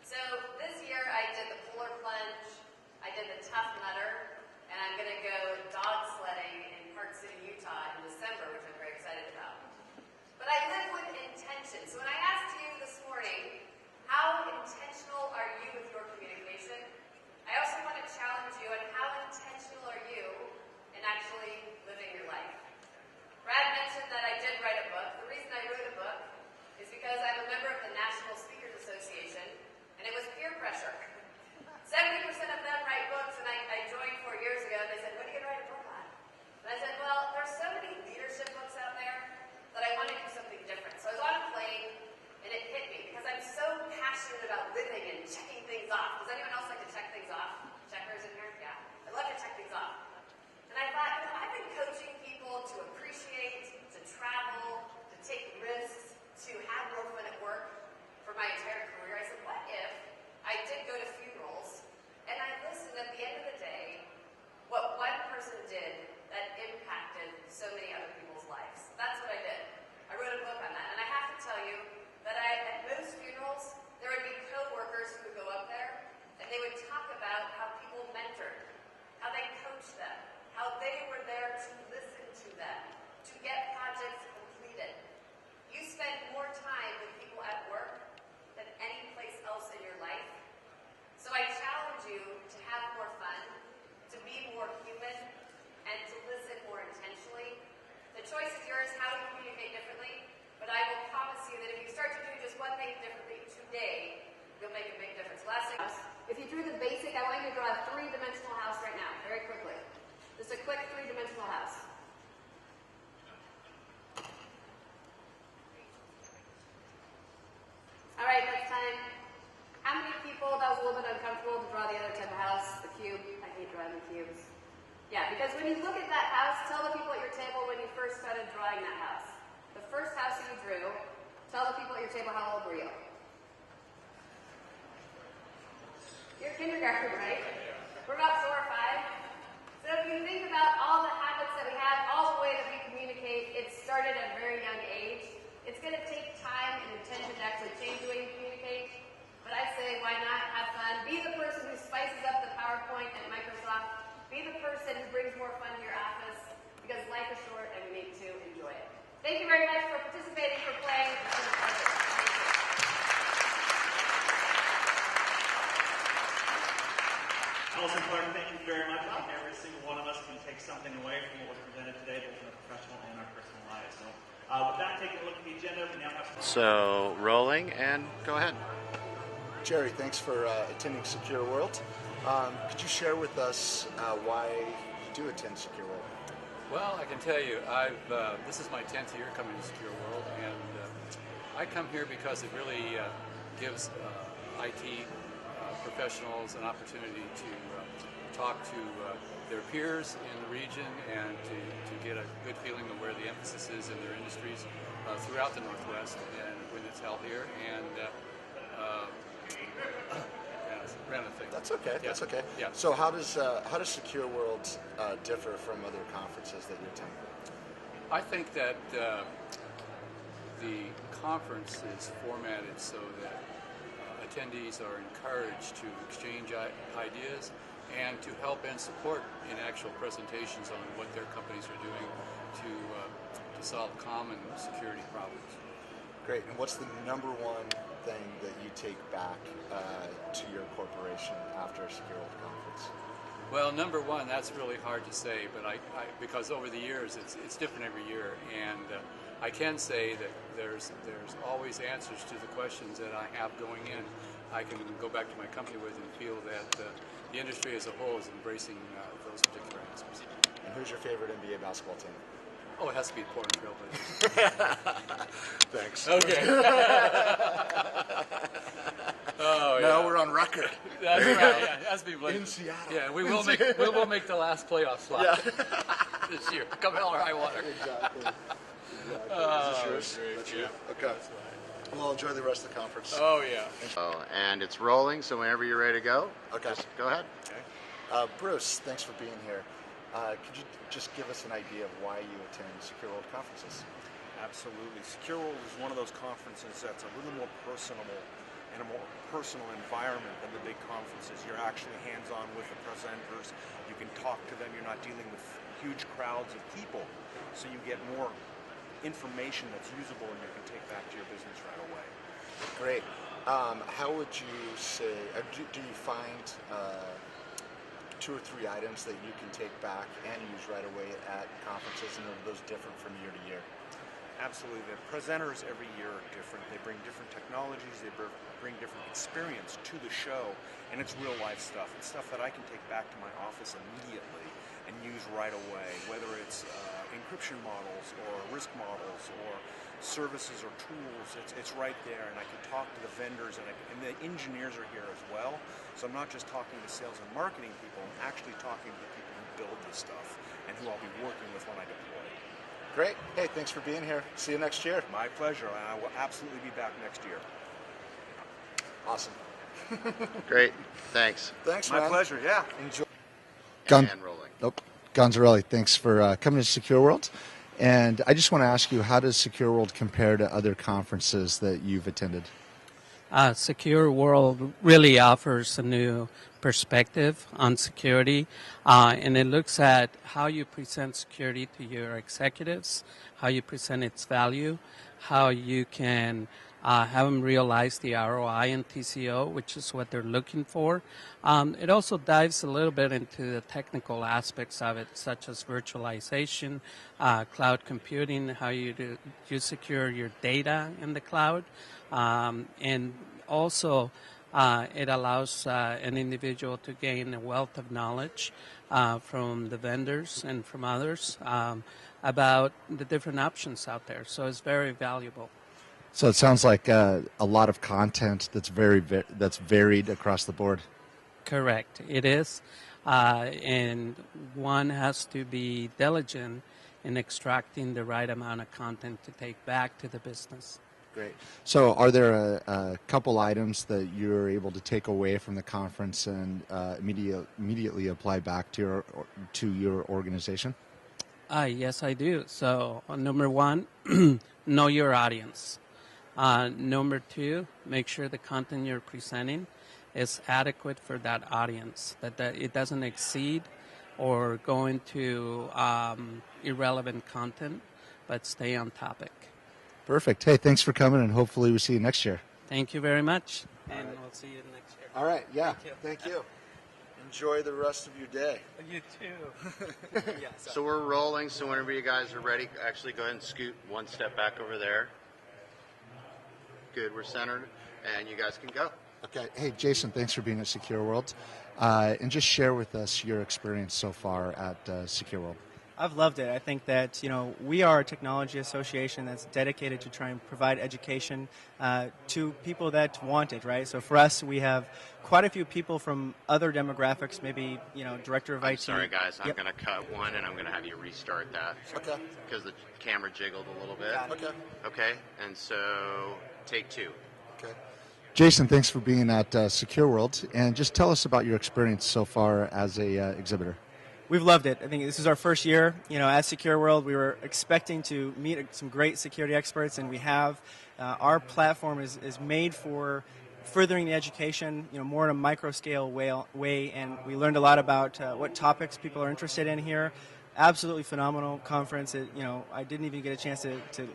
So this year I did the polar plunge, I did the Tough Mudder, and I'm going to go dog sledding in Park City, Utah in December, which I'm very excited about. But I live with intention. So when I asked you this morning, how intentional are you with your communication? I also want to challenge you on how intentional are you in actually living your life. Brad mentioned that I did write a book. The reason I wrote a book is because I'm a member of the National Speakers Association, and it was peer pressure. 70% of them write books, and I joined 4 years ago, and they said, "What are you going to write a book on?" And I said, well, there's so many leadership books out there that I want to do something different. So I was on a plane, and it hit me, because I'm so passionate about living and checking things off. Does anyone else like to check things off? Checkers in here? Yeah. I love to check things off. And I thought, I've been coaching people to appreciate, to travel, to take risks, to have more fun at work for my entire career. I said, what if I did go to funerals, and I listened at the end of the day what one person did that impacted so many other people's lives. That's what I did. I wrote a book on that. And I have to tell you that at most funerals, there would be co-workers who would go up there, and they would talk about how people mentored, how they coached them, how they were there to listen to them, to get projects completed. You spend more time with people at work than any place else in your life. So I challenge you to have more fun, to be more human, and to listen more intentionally. The choice is yours how you communicate differently, but I will promise you that if you start to do just one thing differently today, you'll make a big difference. Last thing, if you drew the basic, I want you to draw a 3-dimensional house right now, very quickly. Just a quick 3-dimensional house. All right, that's time. How many people, that was a little bit uncomfortable to draw the other type of house, the cube? I hate drawing the cubes. Yeah, because when you look at that house, tell the people at your table when you first started drawing that house. The first house that you drew, tell the people at your table how old were you? You're kindergarten, right? We're about 4 or 5. So if you think about all the habits that we have, all the way that we communicate, it started at a very young age. It's going to take time and attention to actually change the way you communicate. But I say, why not have fun? Be the person who spices up the PowerPoint at Microsoft. Be the person who brings more fun to your office, because life is short and we need to enjoy it. Thank you very much for participating, for playing. It's been a pleasure. Allison Clark, thank you very much. I think every single one of us can take something away from what was presented today, both in our professional and our personal lives. So with that, taking a look at the agenda, we now have So rolling, and go ahead. Jerry, thanks for attending Secureworld. Could you share with us why you do attend Secureworld? Well, I can tell you, this is my 10th year coming to Secureworld, and I come here because it really gives IT professionals an opportunity to talk to their peers in the region and to get a good feeling of where the emphasis is in their industries throughout the Northwest, and when it's held here. And random thing. That's okay. Yeah. That's okay. Yeah. So how does Secureworld differ from other conferences that you attend? I think that the conference is formatted so that attendees are encouraged to exchange ideas and to help and support in actual presentations on what their companies are doing to solve common security problems. Great. And what's the number one thing that you take back to your corporation after a Secureworld conference? Well, number one, that's really hard to say, but because over the years it's different every year, and I can say that there's always answers to the questions that I have going in. I can go back to my company with and feel that the industry as a whole is embracing those particular answers. And who's your favorite NBA basketball team? Oh, it has to be the Portland Trailblazers. Thanks. Okay. Oh, yeah. Now we're on record. That's right. Yeah, it has to be Blazers. In Seattle. Yeah, we will make the last playoff slot this year. Come hell or high water. Exactly. Is this yours? Great. That's you? Okay. Well, enjoy the rest of the conference. Oh, yeah. Oh, and it's rolling, so whenever you're ready to go, okay. Just go ahead. Okay. Bruce, thanks for being here. Could you just give us an idea of why you attend Secureworld conferences? Absolutely. Secureworld is one of those conferences that's a little more personal and a more personal environment than the big conferences. You're actually hands-on with the presenters. You can talk to them. You're not dealing with huge crowds of people. So you get more information that's usable and you can take back to your business right away. Great. How would you say, do you find 2 or 3 items that you can take back and use right away at conferences, and are those different from year to year? Absolutely. The presenters every year are different. They bring different technologies, they bring different experience to the show, and it's real life stuff. It's stuff that I can take back to my office immediately and use right away, whether it's encryption models or risk models or services or tools. It's right there, and I can talk to the vendors, and the engineers are here as well. So I'm not just talking to sales and marketing people, I'm actually talking to the people who build this stuff and who I'll be working with when I deploy. Great. Hey, thanks for being here. See you next year. My pleasure. I will absolutely be back next year. Awesome. Great. Thanks. Thanks, My man. pleasure. Yeah. Enjoy. And rolling. Nope. Gonzarelli, thanks for coming to Secureworld. And I just want to ask you, how does Secureworld compare to other conferences that you've attended? Secureworld really offers a new perspective on security, and it looks at how you present security to your executives, how you present its value, how you can have them realize the ROI and TCO, which is what they're looking for. It also dives a little bit into the technical aspects of it, such as virtualization, cloud computing, how you secure your data in the cloud, and also it allows an individual to gain a wealth of knowledge from the vendors and from others about the different options out there. So it's very valuable. So it sounds like a lot of content that's that's varied across the board. Correct. It is. And one has to be diligent in extracting the right amount of content to take back to the business. Great. So are there a couple items that you're able to take away from the conference and immediately apply back to your organization? Yes, I do. So number one, know your audience. Number two, make sure the content you're presenting is adequate for that audience, that it doesn't exceed or go into irrelevant content, but stay on topic. Perfect. Hey, thanks for coming, and hopefully we'll see you next year. Thank you very much, and we'll see you next year. All right, yeah. Thank you. Enjoy the rest of your day. You too. So we're rolling, so whenever you guys are ready, actually go ahead and scoot one step back over there. Good, we're centered, and you guys can go. Okay. Hey, Jason, thanks for being at Secureworld. And just share with us your experience so far at Secureworld. I've loved it. I think that, we are a technology association that's dedicated to try and provide education to people that want it, right? So for us, we have quite a few people from other demographics, maybe, director of IT. I'm sorry, guys. I'm Yep. going to cut one, and I'm going to have you restart that. Okay. Because the camera jiggled a little bit. Okay. Okay, and so take 2. Okay. Jason, thanks for being at Secureworld, and just tell us about your experience so far as a exhibitor. We've loved it. I think this is our first year. At Secureworld, we were expecting to meet some great security experts, and we have. Our platform is made for furthering the education, more in a micro scale way, and we learned a lot about what topics people are interested in here. Absolutely phenomenal conference. I didn't even get a chance to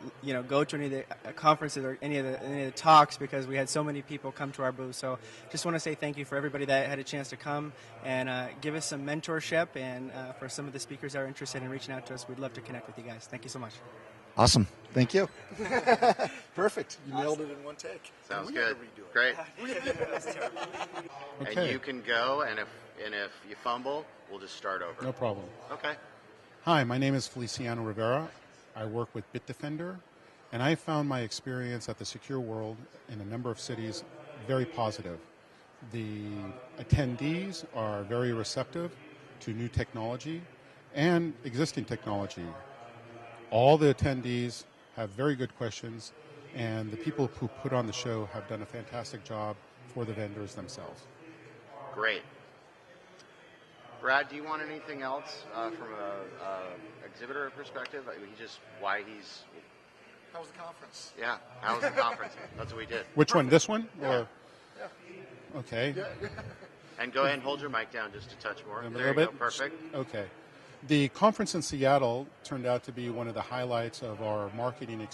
go to any of the conferences or any of the talks because we had so many people come to our booth. So just want to say thank you for everybody that had a chance to come and give us some mentorship, and for some of the speakers that are interested in reaching out to us, we'd love to connect with you guys. Thank you so much. Awesome. Thank you. Perfect. You nailed it in one take. Sounds We good. had to redo it. Great. Okay. And you can go, and if you fumble, we'll just start over. No problem. Okay. Hi, my name is Feliciano Rivera. I work with Bitdefender, and I found my experience at the Secureworld in a number of cities very positive. The attendees are very receptive to new technology and existing technology. All the attendees have very good questions, and the people who put on the show have done a fantastic job for the vendors themselves. Great. Brad, do you want anything else from a exhibitor perspective? Why he's... How was the conference? Yeah, how was the conference? That's what we did. Which one? This one? Or Yeah. okay. And go ahead and hold your mic down just a touch more. A There little you bit. go. Perfect. Okay. The conference in Seattle turned out to be one of the highlights of our marketing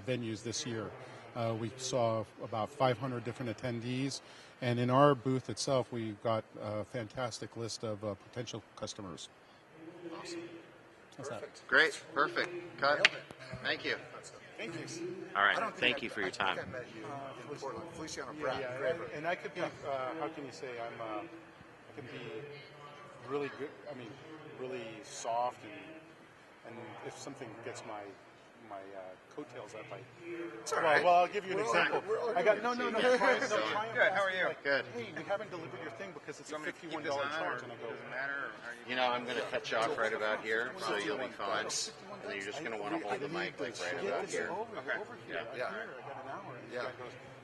venues this year. We saw about 500 different attendees, and in our booth itself, we got a fantastic list of potential customers. Awesome. How's that? Great. Perfect. Cut. Thank you. Thank you. All right. Thank you for your time. I think I met you in Portland. Feliciano Yeah, Pratt. yeah, and I could be, how can you say, I can be really good, really soft, and if something gets my coattails up, I'll give you an example. No. Good. How are you? Good. Hey, we haven't delivered your thing because it's a $51 charge, and I go, You know, I'm going to cut you off right about here, so you'll be fine. And then you're just going to want to hold the mic like right about here. Okay. Yeah.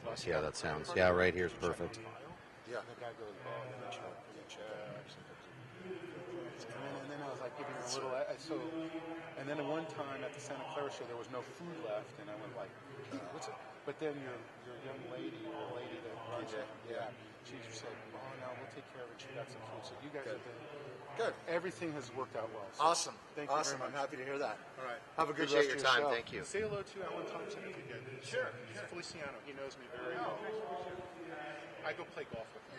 Let's see how that sounds. Yeah, right here is perfect. Yeah. The guy goes, and then I was like giving him a little, and then at one time at the Santa Clara show there was no food left, and I went like, what's it? But then your young lady, or the lady that runs it, she just said, oh no, we'll take care of it. She got some food. So you guys have been good. Everything has worked out well. So Awesome. Thank you Awesome. very much. I'm happy to hear that. All right. Have a good Appreciate rest your of time. show. Thank you. Say hello to Alan Thompson if you can. Sure. Feliciano. He knows me very well. I go play golf with him.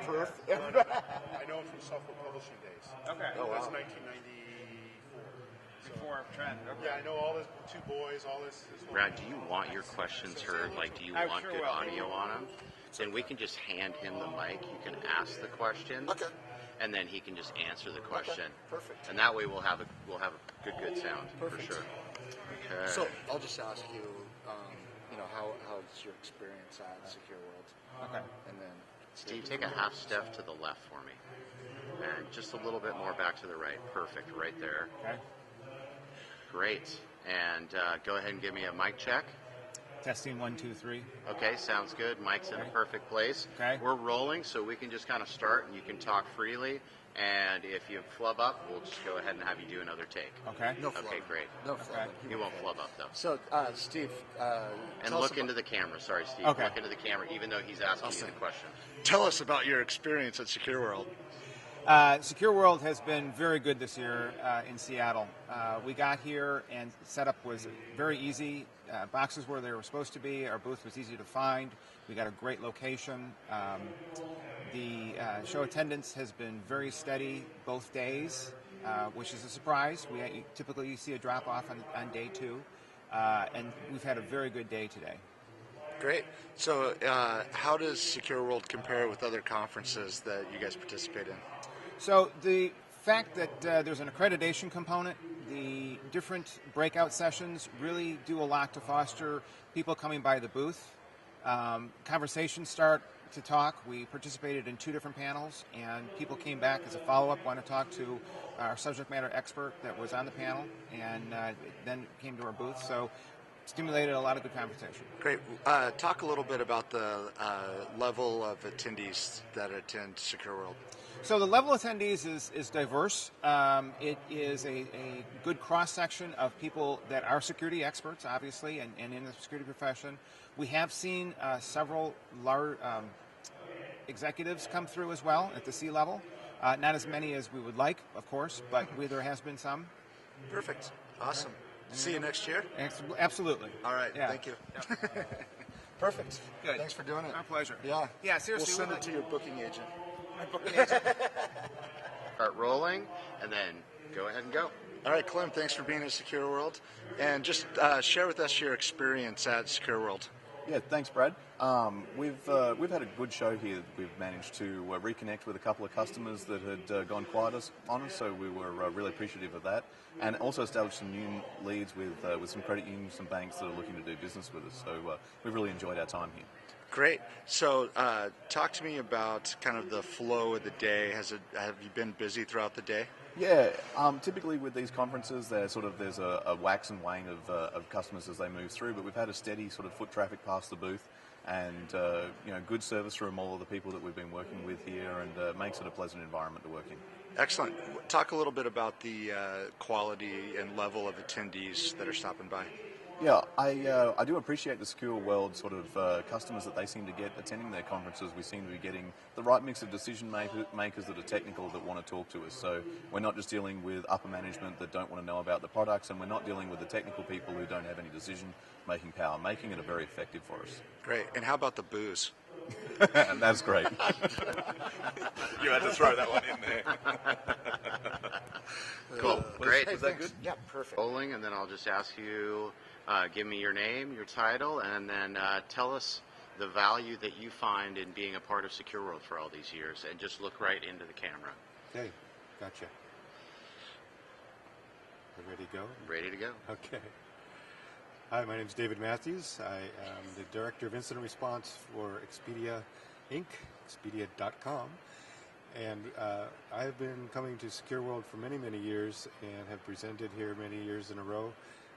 Proof. I know him from software publishing days. Okay. That was wow. 1994. Before Trent. Okay. Yeah, I know all his two boys, all this. Brad, do you want your questions heard? Like, do you I want sure good will. audio on them? Then we can just hand him the mic. You can ask the question. Okay. And then he can just answer the question. Perfect. And that way we'll have a good sound Perfect. for sure. Okay. So I'll just ask you, how's your experience at Secureworld? Okay. And then Steve, take a half step to the left for me. And just a little bit more back to the right. Perfect, right there. Okay. Great. And go ahead and give me a mic check. Testing 1, 2, 3. Okay, sounds good. Mic's in a perfect place. Okay. We're rolling, so we can just kind of start and you can talk freely. And if you flub up, we'll just go ahead and have you do another take. Okay. No Okay, flub. great. No flub. You won't flub up, though. So, Steve, And tell us look into the camera. Sorry, Steve. Okay. Look into the camera, even though he's asking you the question. Tell us about your experience at Secureworld. Secureworld has been very good this year in Seattle. We got here and setup was very easy. Boxes where they were supposed to be. Our booth was easy to find. We got a great location. The show attendance has been very steady both days, which is a surprise. We typically see a drop off on day 2, and we've had a very good day today. Great. So, how does Secureworld compare with other conferences that you guys participate in? So the fact that there's an accreditation component, the different breakout sessions really do a lot to foster people coming by the booth. Conversations start to talk. We participated in 2 different panels, and people came back as a follow-up, want to talk to our subject matter expert that was on the panel, and then came to our booth. So stimulated a lot of good conversation. Great. Talk a little bit about the level of attendees that attend Secureworld. So the level of attendees is diverse. It is a good cross-section of people that are security experts, obviously, and in the security profession. We have seen several large executives come through as well at the C-level. Not as many as we would like, of course, but there has been some. Perfect. Awesome. See you next year? Absolutely. All right. Yeah. Thank you. Perfect. Good. Thanks for doing it. Our pleasure. Yeah. Yeah, seriously. We'll send it to your booking agent. My booking agent. Start rolling, and then go ahead and go. All right, Clem, thanks for being at Secureworld. And just share with us your experience at Secureworld. Yeah, thanks, Brad. We've had a good show here. We've managed to reconnect with a couple of customers that had gone quiet on us, so we were really appreciative of that, and also established some new leads with some credit unions, some banks that are looking to do business with us. So we've really enjoyed our time here. Great. So talk to me about kind of the flow of the day. Have you been busy throughout the day? Yeah, typically with these conferences, there's a wax and wane of customers as they move through, but we've had a steady sort of foot traffic past the booth. and good service from all of the people that we've been working with here, and makes it a pleasant environment to work in. Excellent. Talk a little bit about the quality and level of attendees that are stopping by. Yeah, I do appreciate the Secureworld sort of customers that they seem to get attending their conferences. We seem to be getting the right mix of decision makers that are technical that want to talk to us. So we're not just dealing with upper management that don't want to know about the products, and we're not dealing with the technical people who don't have any decision-making power, making it very effective for us. Great. And how about the booze? That's great. You had to throw that one in there. Cool. Great. Was that good? Yeah, perfect. Rolling, and then I'll just ask you, give me your name, your title, and then tell us the value that you find in being a part of Secureworld for all these years, and just look right into the camera. Okay, gotcha. Ready to go? Ready to go. Okay. Hi, my name is David Matthews. I am the Director of Incident Response for Expedia Inc., Expedia.com. And I have been coming to Secureworld for many, many years and have presented here many years in a row.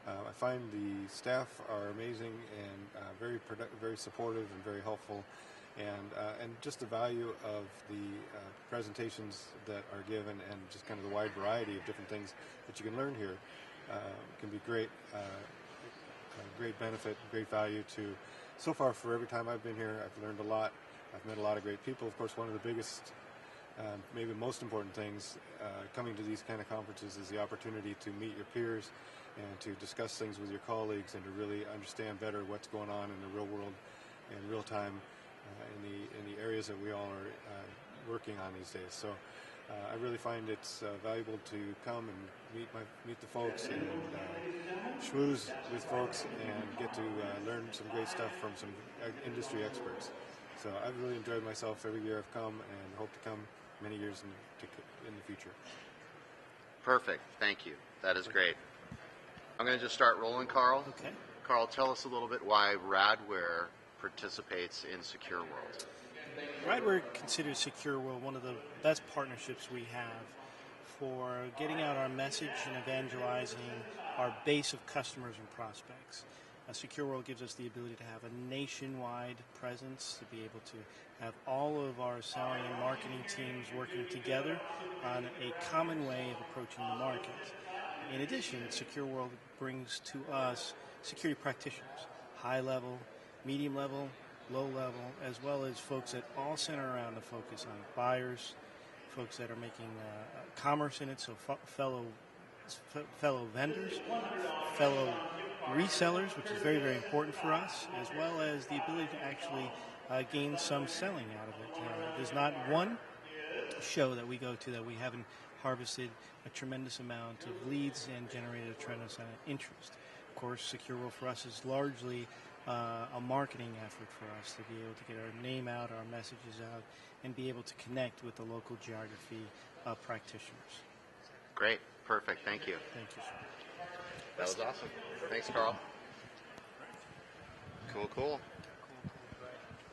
I find the staff are amazing and very supportive and very helpful. And just the value of the presentations that are given and just kind of the wide variety of different things that you can learn here can be great. Great benefit, great value to. So far, for every time I've been here, I've learned a lot. I've met a lot of great people. Of course, one of the biggest, maybe most important things coming to these kind of conferences is the opportunity to meet your peers and to discuss things with your colleagues and to really understand better what's going on in the real world in real time in the areas that we all are working on these days. So I really find it's valuable to come and meet the folks and schmooze with folks and get to learn some great stuff from some industry experts. So I've really enjoyed myself every year I've come and hope to come many years in the future. Perfect. Thank you. That is great. I'm going to just start rolling, Carl. Okay. Carl, tell us a little bit why Radware participates in Secureworld. Radware considers Secureworld one of the best partnerships we have for getting out our message and evangelizing our base of customers and prospects. Secureworld gives us the ability to have a nationwide presence, to be able to have all of our selling and marketing teams working together on a common way of approaching the market. In addition, Secureworld brings to us security practitioners, high level, medium level, low level, as well as folks that all center around the focus on buyers, folks that are making commerce in it, so fellow vendors, fellow resellers, which is very, very important for us, as well as the ability to actually gain some selling out of it. There's not one show that we go to that we haven't harvested a tremendous amount of leads and generated a tremendous amount of interest. Of course, Secureworld for us is largely a marketing effort for us to be able to get our name out, our messages out, and be able to connect with the local geography practitioners. Great. Perfect. Thank you. Thank you, sir. That was awesome. Thanks, Carl. Cool.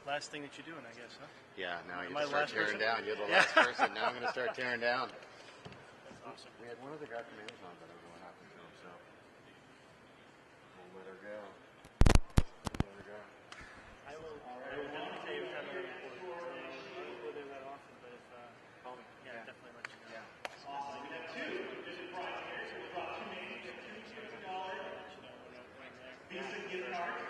Last thing that you're doing, I guess, huh? Yeah, now you Am I start the last tearing person? down. You're the Yeah. last person. Now I'm going to start tearing down. That's awesome. We had one other guy from Amazon, but I don't know what happened to him, so we'll let her go. I will tell you if I'm going to report. I don't go there that often, but if, call me. Yeah, definitely let you know. March.